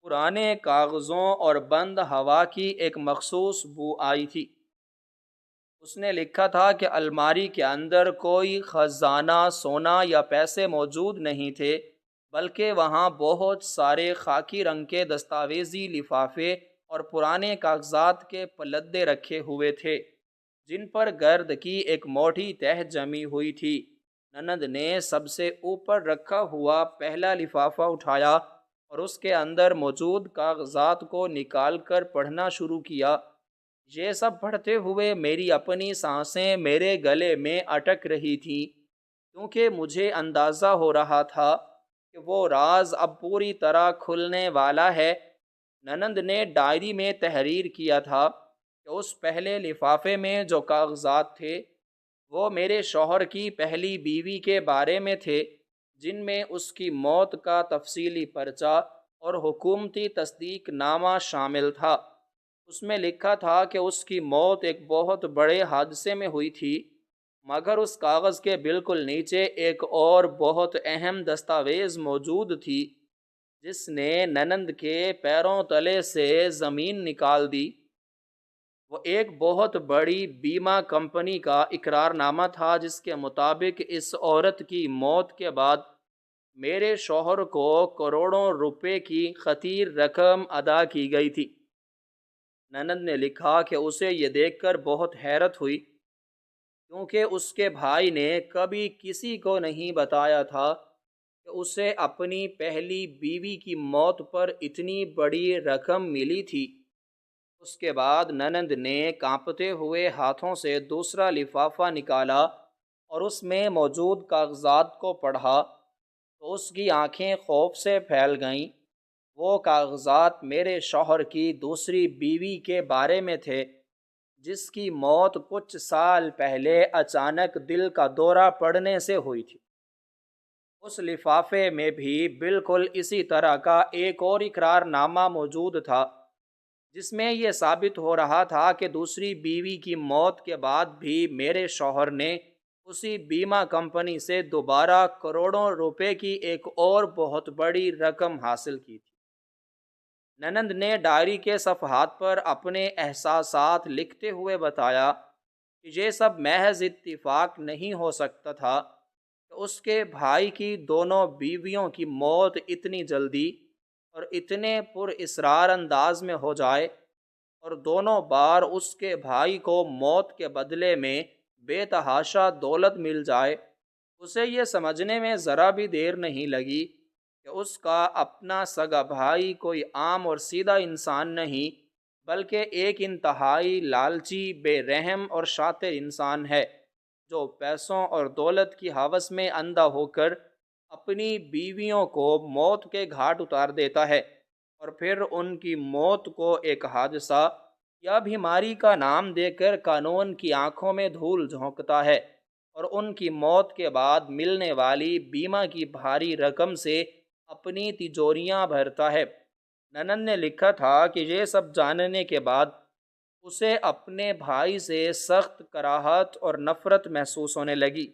پرانے کاغذوں اور بند ہوا کی ایک مخصوص بو آئی تھی۔ اس نے لکھا تھا کہ الماری کے اندر کوئی خزانہ سونا یا پیسے موجود نہیں تھے، بلکہ وہاں بہت سارے خاکی رنگ کے دستاویزی لفافے اور پرانے کاغذات کے پلدے رکھے ہوئے تھے جن پر گرد کی ایک موٹی تہ جمی ہوئی تھی۔ ننند نے سب سے اوپر رکھا ہوا پہلا لفافہ اٹھایا اور اس کے اندر موجود کاغذات کو نکال کر پڑھنا شروع کیا۔ یہ سب پڑھتے ہوئے میری اپنی سانسیں میرے گلے میں اٹک رہی تھیں، کیونکہ مجھے اندازہ ہو رہا تھا کہ وہ راز اب پوری طرح کھلنے والا ہے۔ ننند نے ڈائری میں تحریر کیا تھا کہ اس پہلے لفافے میں جو کاغذات تھے وہ میرے شوہر کی پہلی بیوی کے بارے میں تھے، جن میں اس کی موت کا تفصیلی پرچہ اور حکومتی تصدیق نامہ شامل تھا۔ اس میں لکھا تھا کہ اس کی موت ایک بہت بڑے حادثے میں ہوئی تھی، مگر اس کاغذ کے بالکل نیچے ایک اور بہت اہم دستاویز موجود تھی جس نے ننند کے پیروں تلے سے زمین نکال دی۔ وہ ایک بہت بڑی بیمہ کمپنی کا اقرار نامہ تھا جس کے مطابق اس عورت کی موت کے بعد میرے شوہر کو کروڑوں روپے کی خطیر رقم ادا کی گئی تھی۔ ننند نے لکھا کہ اسے یہ دیکھ کر بہت حیرت ہوئی، کیونکہ اس کے بھائی نے کبھی کسی کو نہیں بتایا تھا کہ اسے اپنی پہلی بیوی کی موت پر اتنی بڑی رقم ملی تھی۔ اس کے بعد ننند نے کانپتے ہوئے ہاتھوں سے دوسرا لفافہ نکالا اور اس میں موجود کاغذات کو پڑھا تو اس کی آنکھیں خوف سے پھیل گئیں۔ وہ کاغذات میرے شوہر کی دوسری بیوی کے بارے میں تھے جس کی موت کچھ سال پہلے اچانک دل کا دورہ پڑنے سے ہوئی تھی۔ اس لفافے میں بھی بالکل اسی طرح کا ایک اور اقرار نامہ موجود تھا، جس میں یہ ثابت ہو رہا تھا کہ دوسری بیوی کی موت کے بعد بھی میرے شوہر نے اسی بیمہ کمپنی سے دوبارہ کروڑوں روپے کی ایک اور بہت بڑی رقم حاصل کی تھی۔ ننند نے ڈائری کے صفحات پر اپنے احساسات لکھتے ہوئے بتایا کہ یہ سب محض اتفاق نہیں ہو سکتا تھا کہ اس کے بھائی کی دونوں بیویوں کی موت اتنی جلدی اور اتنے پر اسرار انداز میں ہو جائے، اور دونوں بار اس کے بھائی کو موت کے بدلے میں بے تحاشا دولت مل جائے۔ اسے یہ سمجھنے میں ذرا بھی دیر نہیں لگی کہ اس کا اپنا سگا بھائی کوئی عام اور سیدھا انسان نہیں، بلکہ ایک انتہائی لالچی، بے رحم اور شاطر انسان ہے، جو پیسوں اور دولت کی ہوس میں اندھا ہو کر اپنی بیویوں کو موت کے گھاٹ اتار دیتا ہے، اور پھر ان کی موت کو ایک حادثہ یا بیماری کا نام دے کر قانون کی آنکھوں میں دھول جھونکتا ہے، اور ان کی موت کے بعد ملنے والی بیمہ کی بھاری رقم سے اپنی تجوریاں بھرتا ہے۔ ننند نے لکھا تھا کہ یہ سب جاننے کے بعد اسے اپنے بھائی سے سخت کراہت اور نفرت محسوس ہونے لگی،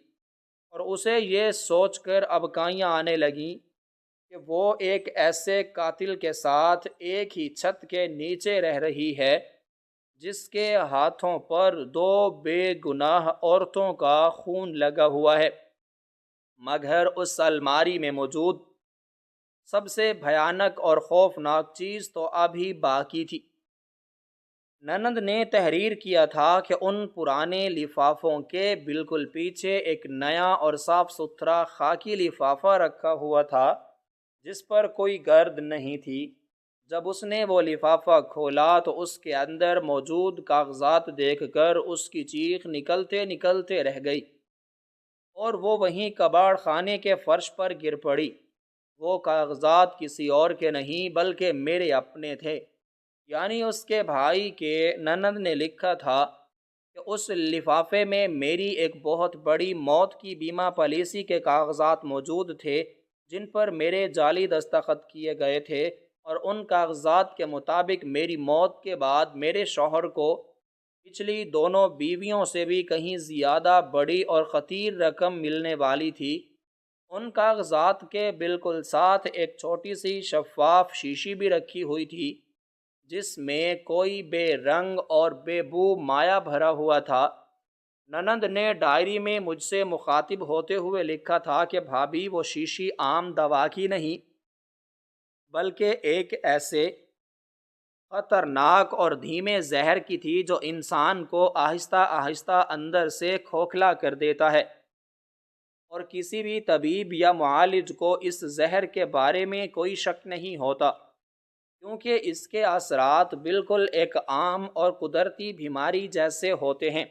اور اسے یہ سوچ کر ابکائیاں آنے لگیں کہ وہ ایک ایسے قاتل کے ساتھ ایک ہی چھت کے نیچے رہ رہی ہے، جس کے ہاتھوں پر دو بے گناہ عورتوں کا خون لگا ہوا ہے۔ مگر اس الماری میں موجود سب سے بھیانک اور خوفناک چیز تو ابھی باقی تھی۔ ننند نے تحریر کیا تھا کہ ان پرانے لفافوں کے بالکل پیچھے ایک نیا اور صاف ستھرا خاکی لفافہ رکھا ہوا تھا، جس پر کوئی گرد نہیں تھی۔ جب اس نے وہ لفافہ کھولا تو اس کے اندر موجود کاغذات دیکھ کر اس کی چیخ نکلتے نکلتے رہ گئی، اور وہ وہیں کباڑ خانے کے فرش پر گر پڑی۔ وہ کاغذات کسی اور کے نہیں بلکہ میرے اپنے تھے، یعنی اس کے بھائی کے۔ ننند نے لکھا تھا کہ اس لفافے میں میری ایک بہت بڑی موت کی بیمہ پالیسی کے کاغذات موجود تھے، جن پر میرے جعلی دستخط کیے گئے تھے، اور ان کاغذات کے مطابق میری موت کے بعد میرے شوہر کو پچھلی دونوں بیویوں سے بھی کہیں زیادہ بڑی اور خطیر رقم ملنے والی تھی۔ ان کاغذات کے بالکل ساتھ ایک چھوٹی سی شفاف شیشی بھی رکھی ہوئی تھی، جس میں کوئی بے رنگ اور بے بو مایہ بھرا ہوا تھا۔ ننند نے ڈائری میں مجھ سے مخاطب ہوتے ہوئے لکھا تھا کہ بھابھی، وہ شیشی عام دوا کی نہیں، بلکہ ایک ایسے خطرناک اور دھیمے زہر کی تھی جو انسان کو آہستہ آہستہ اندر سے کھوکھلا کر دیتا ہے، اور کسی بھی طبیب یا معالج کو اس زہر کے بارے میں کوئی شک نہیں ہوتا، کیونکہ اس کے اثرات بالکل ایک عام اور قدرتی بیماری جیسے ہوتے ہیں۔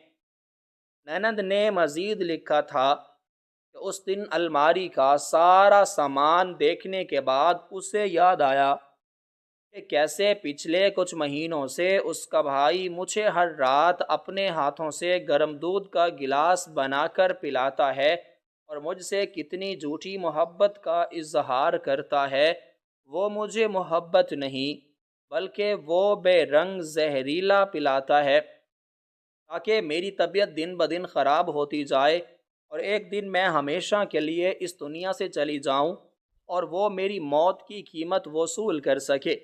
ننند نے مزید لکھا تھا کہ اس دن الماری کا سارا سامان دیکھنے کے بعد اسے یاد آیا کہ کیسے پچھلے کچھ مہینوں سے اس کا بھائی مجھے ہر رات اپنے ہاتھوں سے گرم دودھ کا گلاس بنا کر پلاتا ہے، اور مجھ سے کتنی جھوٹی محبت کا اظہار کرتا ہے۔ وہ مجھے محبت نہیں بلکہ وہ بے رنگ زہریلا پلاتا ہے، تاکہ میری طبیعت دن بدن خراب ہوتی جائے، اور ایک دن میں ہمیشہ کے لیے اس دنیا سے چلی جاؤں، اور وہ میری موت کی قیمت وصول کر سکے۔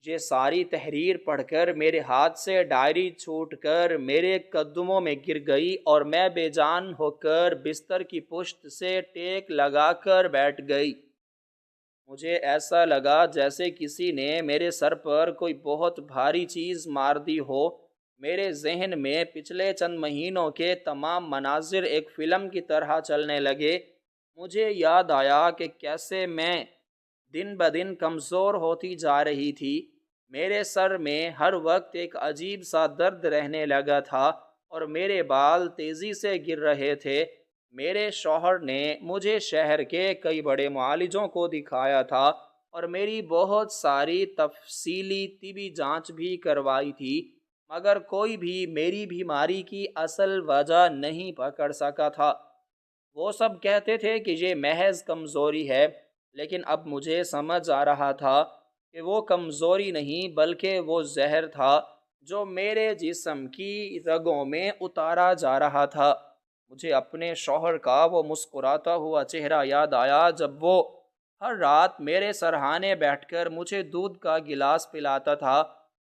یہ ساری تحریر پڑھ کر میرے ہاتھ سے ڈائری چھوٹ کر میرے قدموں میں گر گئی، اور میں بے جان ہو کر بستر کی پشت سے ٹیک لگا کر بیٹھ گئی۔ مجھے ایسا لگا جیسے کسی نے میرے سر پر کوئی بہت بھاری چیز مار دی ہو۔ میرے ذہن میں پچھلے چند مہینوں کے تمام مناظر ایک فلم کی طرح چلنے لگے۔ مجھے یاد آیا کہ کیسے میں دن بدن کمزور ہوتی جا رہی تھی۔ میرے سر میں ہر وقت ایک عجیب سا درد رہنے لگا تھا، اور میرے بال تیزی سے گر رہے تھے۔ میرے شوہر نے مجھے شہر کے کئی بڑے معالجوں کو دکھایا تھا، اور میری بہت ساری تفصیلی طبی جانچ بھی کروائی تھی، مگر کوئی بھی میری بیماری کی اصل وجہ نہیں پکڑ سکا تھا۔ وہ سب کہتے تھے کہ یہ محض کمزوری ہے، لیکن اب مجھے سمجھ آ رہا تھا کہ وہ کمزوری نہیں بلکہ وہ زہر تھا جو میرے جسم کی رگوں میں اتارا جا رہا تھا۔ مجھے اپنے شوہر کا وہ مسکراتا ہوا چہرہ یاد آیا جب وہ ہر رات میرے سرہانے بیٹھ کر مجھے دودھ کا گلاس پلاتا تھا،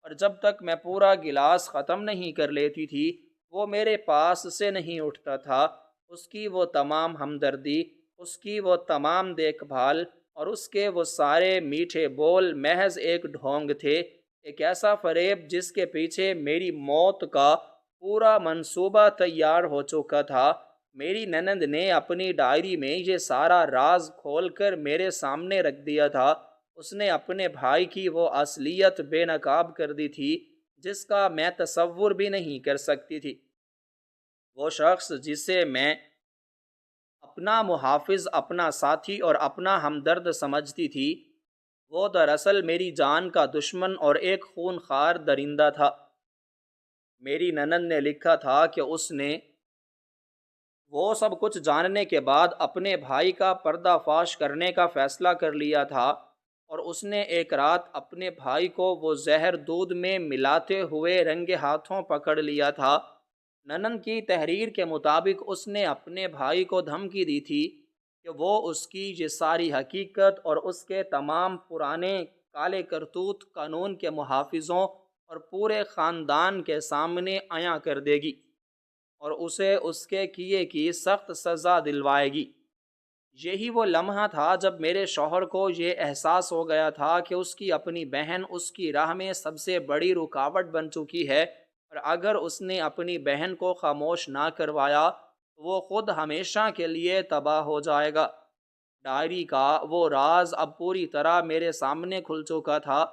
اور جب تک میں پورا گلاس ختم نہیں کر لیتی تھی وہ میرے پاس سے نہیں اٹھتا تھا۔ اس کی وہ تمام ہمدردی، اس کی وہ تمام دیکھ بھال اور اس کے وہ سارے میٹھے بول محض ایک ڈھونگ تھے، ایک ایسا فریب جس کے پیچھے میری موت کا پورا منصوبہ تیار ہو چکا تھا۔ میری ننند نے اپنی ڈائری میں یہ سارا راز کھول کر میرے سامنے رکھ دیا تھا۔ اس نے اپنے بھائی کی وہ اصلیت بے نقاب کر دی تھی جس کا میں تصور بھی نہیں کر سکتی تھی۔ وہ شخص جسے میں اپنا محافظ، اپنا ساتھی اور اپنا ہمدرد سمجھتی تھی، وہ دراصل میری جان کا دشمن اور ایک خونخوار درندہ تھا۔ میری ننند نے لکھا تھا کہ اس نے وہ سب کچھ جاننے کے بعد اپنے بھائی کا پردہ فاش کرنے کا فیصلہ کر لیا تھا، اور اس نے ایک رات اپنے بھائی کو وہ زہر دودھ میں ملاتے ہوئے رنگے ہاتھوں پکڑ لیا تھا۔ ننند کی تحریر کے مطابق اس نے اپنے بھائی کو دھمکی دی تھی کہ وہ اس کی یہ ساری حقیقت اور اس کے تمام پرانے کالے کرتوت قانون کے محافظوں اور پورے خاندان کے سامنے عیاں کر دے گی، اور اسے اس کے کیے کی سخت سزا دلوائے گی۔ یہی وہ لمحہ تھا جب میرے شوہر کو یہ احساس ہو گیا تھا کہ اس کی اپنی بہن اس کی راہ میں سب سے بڑی رکاوٹ بن چکی ہے، اور اگر اس نے اپنی بہن کو خاموش نہ کروایا تو وہ خود ہمیشہ کے لیے تباہ ہو جائے گا۔ ڈائری کا وہ راز اب پوری طرح میرے سامنے کھل چکا تھا۔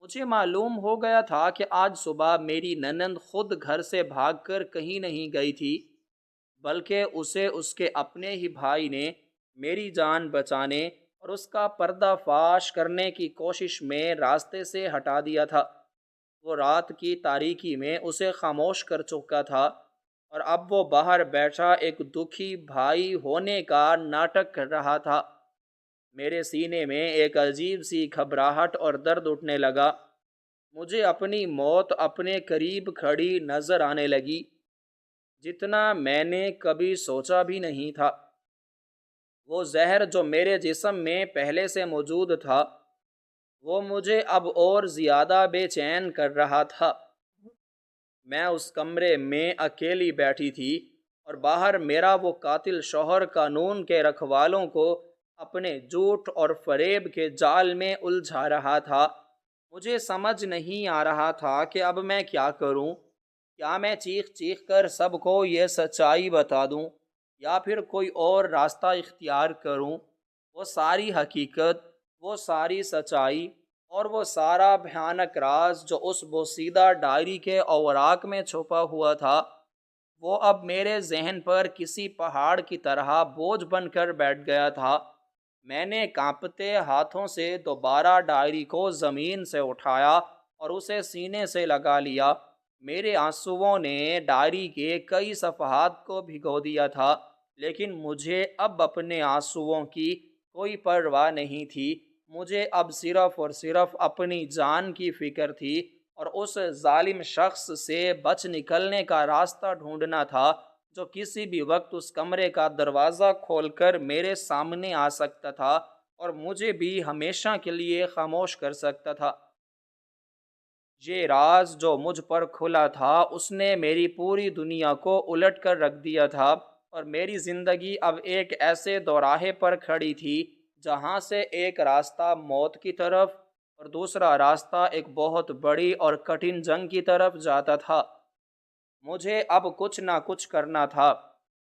مجھے معلوم ہو گیا تھا کہ آج صبح میری ننند خود گھر سے بھاگ کر کہیں نہیں گئی تھی، بلکہ اسے اس کے اپنے ہی بھائی نے میری جان بچانے اور اس کا پردہ فاش کرنے کی کوشش میں راستے سے ہٹا دیا تھا۔ وہ رات کی تاریکی میں اسے خاموش کر چکا تھا، اور اب وہ باہر بیٹھا ایک دکھی بھائی ہونے کا ناٹک کر رہا تھا۔ میرے سینے میں ایک عجیب سی گھبراہٹ اور درد اٹھنے لگا۔ مجھے اپنی موت اپنے قریب کھڑی نظر آنے لگی، جتنا میں نے کبھی سوچا بھی نہیں تھا۔ وہ زہر جو میرے جسم میں پہلے سے موجود تھا، وہ مجھے اب اور زیادہ بے چین کر رہا تھا۔ میں اس کمرے میں اکیلی بیٹھی تھی، اور باہر میرا وہ قاتل شوہر قانون کے رکھوالوں کو اپنے جھوٹ اور فریب کے جال میں الجھا رہا تھا۔ مجھے سمجھ نہیں آ رہا تھا کہ اب میں کیا کروں۔ کیا میں چیخ چیخ کر سب کو یہ سچائی بتا دوں، یا پھر کوئی اور راستہ اختیار کروں؟ وہ ساری حقیقت، وہ ساری سچائی اور وہ سارا بھیانک راز جو اس بوسیدہ ڈائری کے اوراق میں چھپا ہوا تھا، وہ اب میرے ذہن پر کسی پہاڑ کی طرح بوجھ بن کر بیٹھ گیا تھا۔ میں نے کانپتے ہاتھوں سے دوبارہ ڈائری کو زمین سے اٹھایا اور اسے سینے سے لگا لیا۔ میرے آنسوؤں نے ڈائری کے کئی صفحات کو بھگو دیا تھا، لیکن مجھے اب اپنے آنسوؤں کی کوئی پرواہ نہیں تھی۔ مجھے اب صرف اور صرف اپنی جان کی فکر تھی، اور اس ظالم شخص سے بچ نکلنے کا راستہ ڈھونڈنا تھا جو کسی بھی وقت اس کمرے کا دروازہ کھول کر میرے سامنے آ سکتا تھا اور مجھے بھی ہمیشہ کے لیے خاموش کر سکتا تھا۔ یہ راز جو مجھ پر کھلا تھا اس نے میری پوری دنیا کو الٹ کر رکھ دیا تھا، اور میری زندگی اب ایک ایسے دوراہے پر کھڑی تھی جہاں سے ایک راستہ موت کی طرف اور دوسرا راستہ ایک بہت بڑی اور کٹھن جنگ کی طرف جاتا تھا۔ مجھے اب کچھ نہ کچھ کرنا تھا،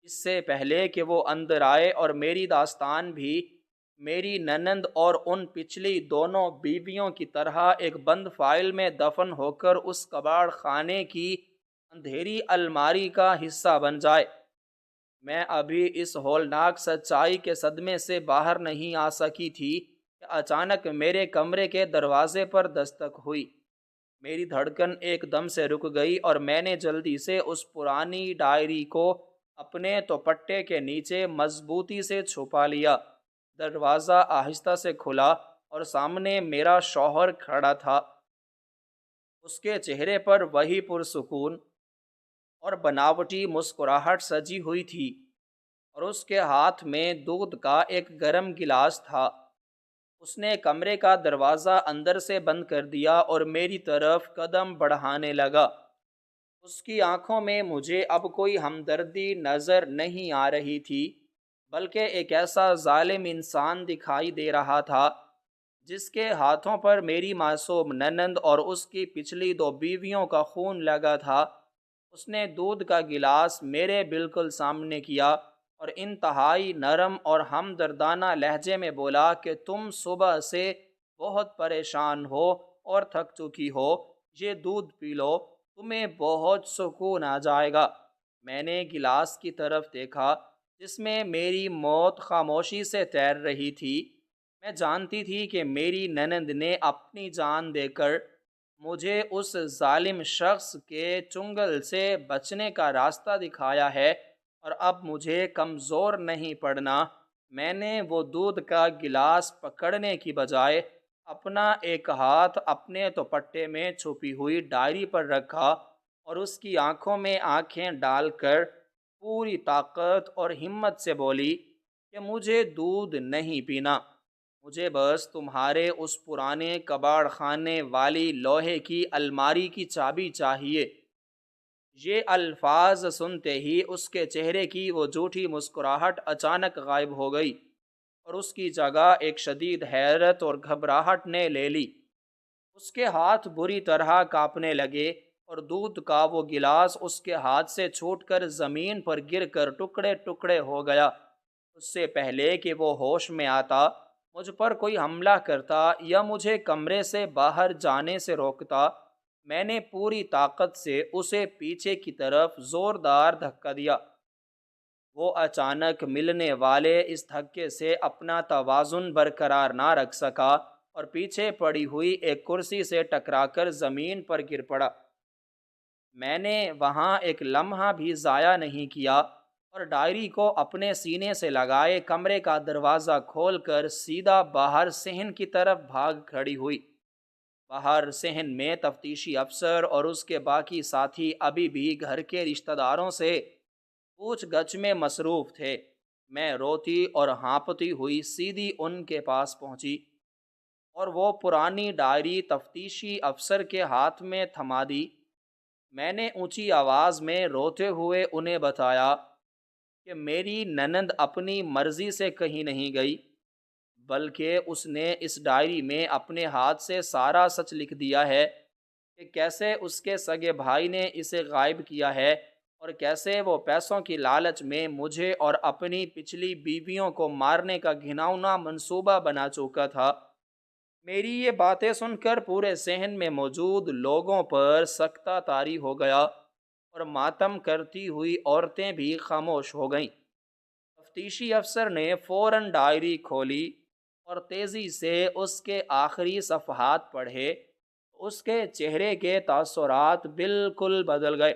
اس سے پہلے کہ وہ اندر آئے اور میری داستان بھی میری ننند اور ان پچھلی دونوں بیویوں کی طرح ایک بند فائل میں دفن ہو کر اس کباڑ خانے کی اندھیری الماری کا حصہ بن جائے۔ میں ابھی اس ہولناک سچائی کے صدمے سے باہر نہیں آ سکی تھی کہ اچانک میرے کمرے کے دروازے پر دستک ہوئی۔ میری دھڑکن ایک دم سے رک گئی اور میں نے جلدی سے اس پرانی ڈائری کو اپنے دوپٹے کے نیچے مضبوطی سے چھپا لیا۔ دروازہ آہستہ سے کھلا اور سامنے میرا شوہر کھڑا تھا۔ اس کے چہرے پر وہی پرسکون اور بناوٹی مسکراہٹ سجی ہوئی تھی، اور اس کے ہاتھ میں دودھ کا ایک گرم گلاس تھا۔ اس نے کمرے کا دروازہ اندر سے بند کر دیا اور میری طرف قدم بڑھانے لگا۔ اس کی آنکھوں میں مجھے اب کوئی ہمدردی نظر نہیں آ رہی تھی، بلکہ ایک ایسا ظالم انسان دکھائی دے رہا تھا جس کے ہاتھوں پر میری معصوم ننند اور اس کی پچھلی دو بیویوں کا خون لگا تھا۔ اس نے دودھ کا گلاس میرے بالکل سامنے کیا اور انتہائی نرم اور ہمدردانہ لہجے میں بولا کہ تم صبح سے بہت پریشان ہو اور تھک چکی ہو، یہ دودھ پی لو، تمہیں بہت سکون آ جائے گا۔ میں نے گلاس کی طرف دیکھا جس میں میری موت خاموشی سے تیر رہی تھی۔ میں جانتی تھی کہ میری ننند نے اپنی جان دے کر مجھے اس ظالم شخص کے چنگل سے بچنے کا راستہ دکھایا ہے، اور اب مجھے کمزور نہیں پڑنا۔ میں نے وہ دودھ کا گلاس پکڑنے کی بجائے اپنا ایک ہاتھ اپنے دوپٹے میں چھپی ہوئی ڈائری پر رکھا اور اس کی آنکھوں میں آنکھیں ڈال کر پوری طاقت اور ہمت سے بولی کہ مجھے دودھ نہیں پینا، مجھے بس تمہارے اس پرانے کباڑ خانے والی لوہے کی الماری کی چابی چاہیے۔ یہ الفاظ سنتے ہی اس کے چہرے کی وہ جھوٹی مسکراہٹ اچانک غائب ہو گئی، اور اس کی جگہ ایک شدید حیرت اور گھبراہٹ نے لے لی۔ اس کے ہاتھ بری طرح کانپنے لگے اور دودھ کا وہ گلاس اس کے ہاتھ سے چھوٹ کر زمین پر گر کر ٹکڑے ٹکڑے ہو گیا۔ اس سے پہلے کہ وہ ہوش میں آتا، مجھ پر کوئی حملہ کرتا یا مجھے کمرے سے باہر جانے سے روکتا، میں نے پوری طاقت سے اسے پیچھے کی طرف زوردار دھکا دیا۔ وہ اچانک ملنے والے اس دھکے سے اپنا توازن برقرار نہ رکھ سکا اور پیچھے پڑی ہوئی ایک کرسی سے ٹکرا کر زمین پر گر پڑا۔ میں نے وہاں ایک لمحہ بھی ضائع نہیں کیا اور ڈائری کو اپنے سینے سے لگائے کمرے کا دروازہ کھول کر سیدھا باہر صحن کی طرف بھاگ کھڑی ہوئی۔ باہر صحن میں تفتیشی افسر اور اس کے باقی ساتھی ابھی بھی گھر کے رشتہ داروں سے پوچھ گچھ میں مصروف تھے۔ میں روتی اور ہانپتی ہوئی سیدھی ان کے پاس پہنچی اور وہ پرانی ڈائری تفتیشی افسر کے ہاتھ میں تھما دی۔ میں نے اونچی آواز میں روتے ہوئے انہیں بتایا کہ میری ننند اپنی مرضی سے کہیں نہیں گئی، بلکہ اس نے اس ڈائری میں اپنے ہاتھ سے سارا سچ لکھ دیا ہے کہ کیسے اس کے سگے بھائی نے اسے غائب کیا ہے اور کیسے وہ پیسوں کی لالچ میں مجھے اور اپنی پچھلی بیویوں کو مارنے کا گھناؤنا منصوبہ بنا چکا تھا۔ میری یہ باتیں سن کر پورے صحن میں موجود لوگوں پر سکتہ طاری ہو گیا اور ماتم کرتی ہوئی عورتیں بھی خاموش ہو گئیں۔ تفتیشی افسر نے فوراً ڈائری کھولی اور تیزی سے اس کے آخری صفحات پڑھے۔ اس کے چہرے کے تاثرات بالکل بدل گئے۔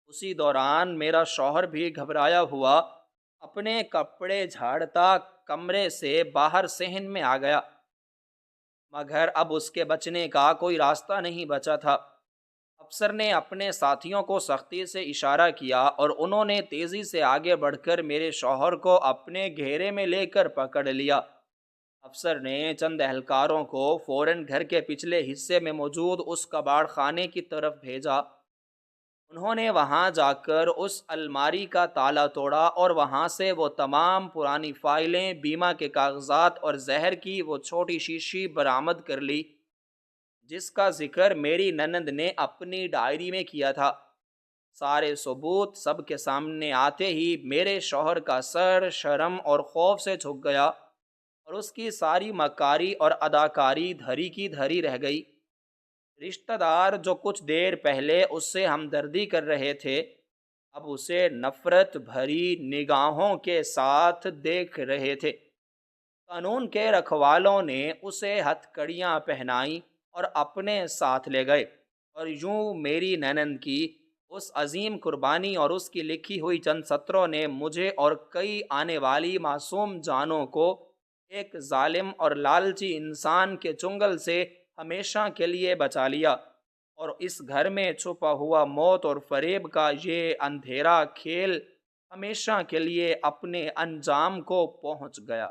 اسی دوران میرا شوہر بھی گھبرایا ہوا اپنے کپڑے جھاڑتا کمرے سے باہر صحن میں آ گیا، مگر اب اس کے بچنے کا کوئی راستہ نہیں بچا تھا۔ افسر نے اپنے ساتھیوں کو سختی سے اشارہ کیا اور انہوں نے تیزی سے آگے بڑھ کر میرے شوہر کو اپنے گھیرے میں لے کر پکڑ لیا۔ افسر نے چند اہلکاروں کو فوراً گھر کے پچھلے حصے میں موجود اس کباڑ خانے کی طرف بھیجا۔ انہوں نے وہاں جا کر اس الماری کا تالا توڑا اور وہاں سے وہ تمام پرانی فائلیں، بیمہ کے کاغذات اور زہر کی وہ چھوٹی شیشی برآمد کر لی جس کا ذکر میری ننند نے اپنی ڈائری میں کیا تھا۔ سارے ثبوت سب کے سامنے آتے ہی میرے شوہر کا سر شرم اور خوف سے جھک گیا اور اس کی ساری مکاری اور اداکاری دھری کی دھری رہ گئی۔ رشتہ دار جو کچھ دیر پہلے اس سے ہمدردی کر رہے تھے، اب اسے نفرت بھری نگاہوں کے ساتھ دیکھ رہے تھے۔ قانون کے رکھوالوں نے اسے ہتھ کڑیاں پہنائیں اور اپنے ساتھ لے گئے، اور یوں میری ننند کی اس عظیم قربانی اور اس کی لکھی ہوئی چند سطروں نے مجھے اور کئی آنے والی معصوم جانوں کو ایک ظالم اور لالچی انسان کے چنگل سے ہمیشہ کے لیے بچا لیا، اور اس گھر میں چھپا ہوا موت اور فریب کا یہ اندھیرا کھیل ہمیشہ کے لیے اپنے انجام کو پہنچ گیا۔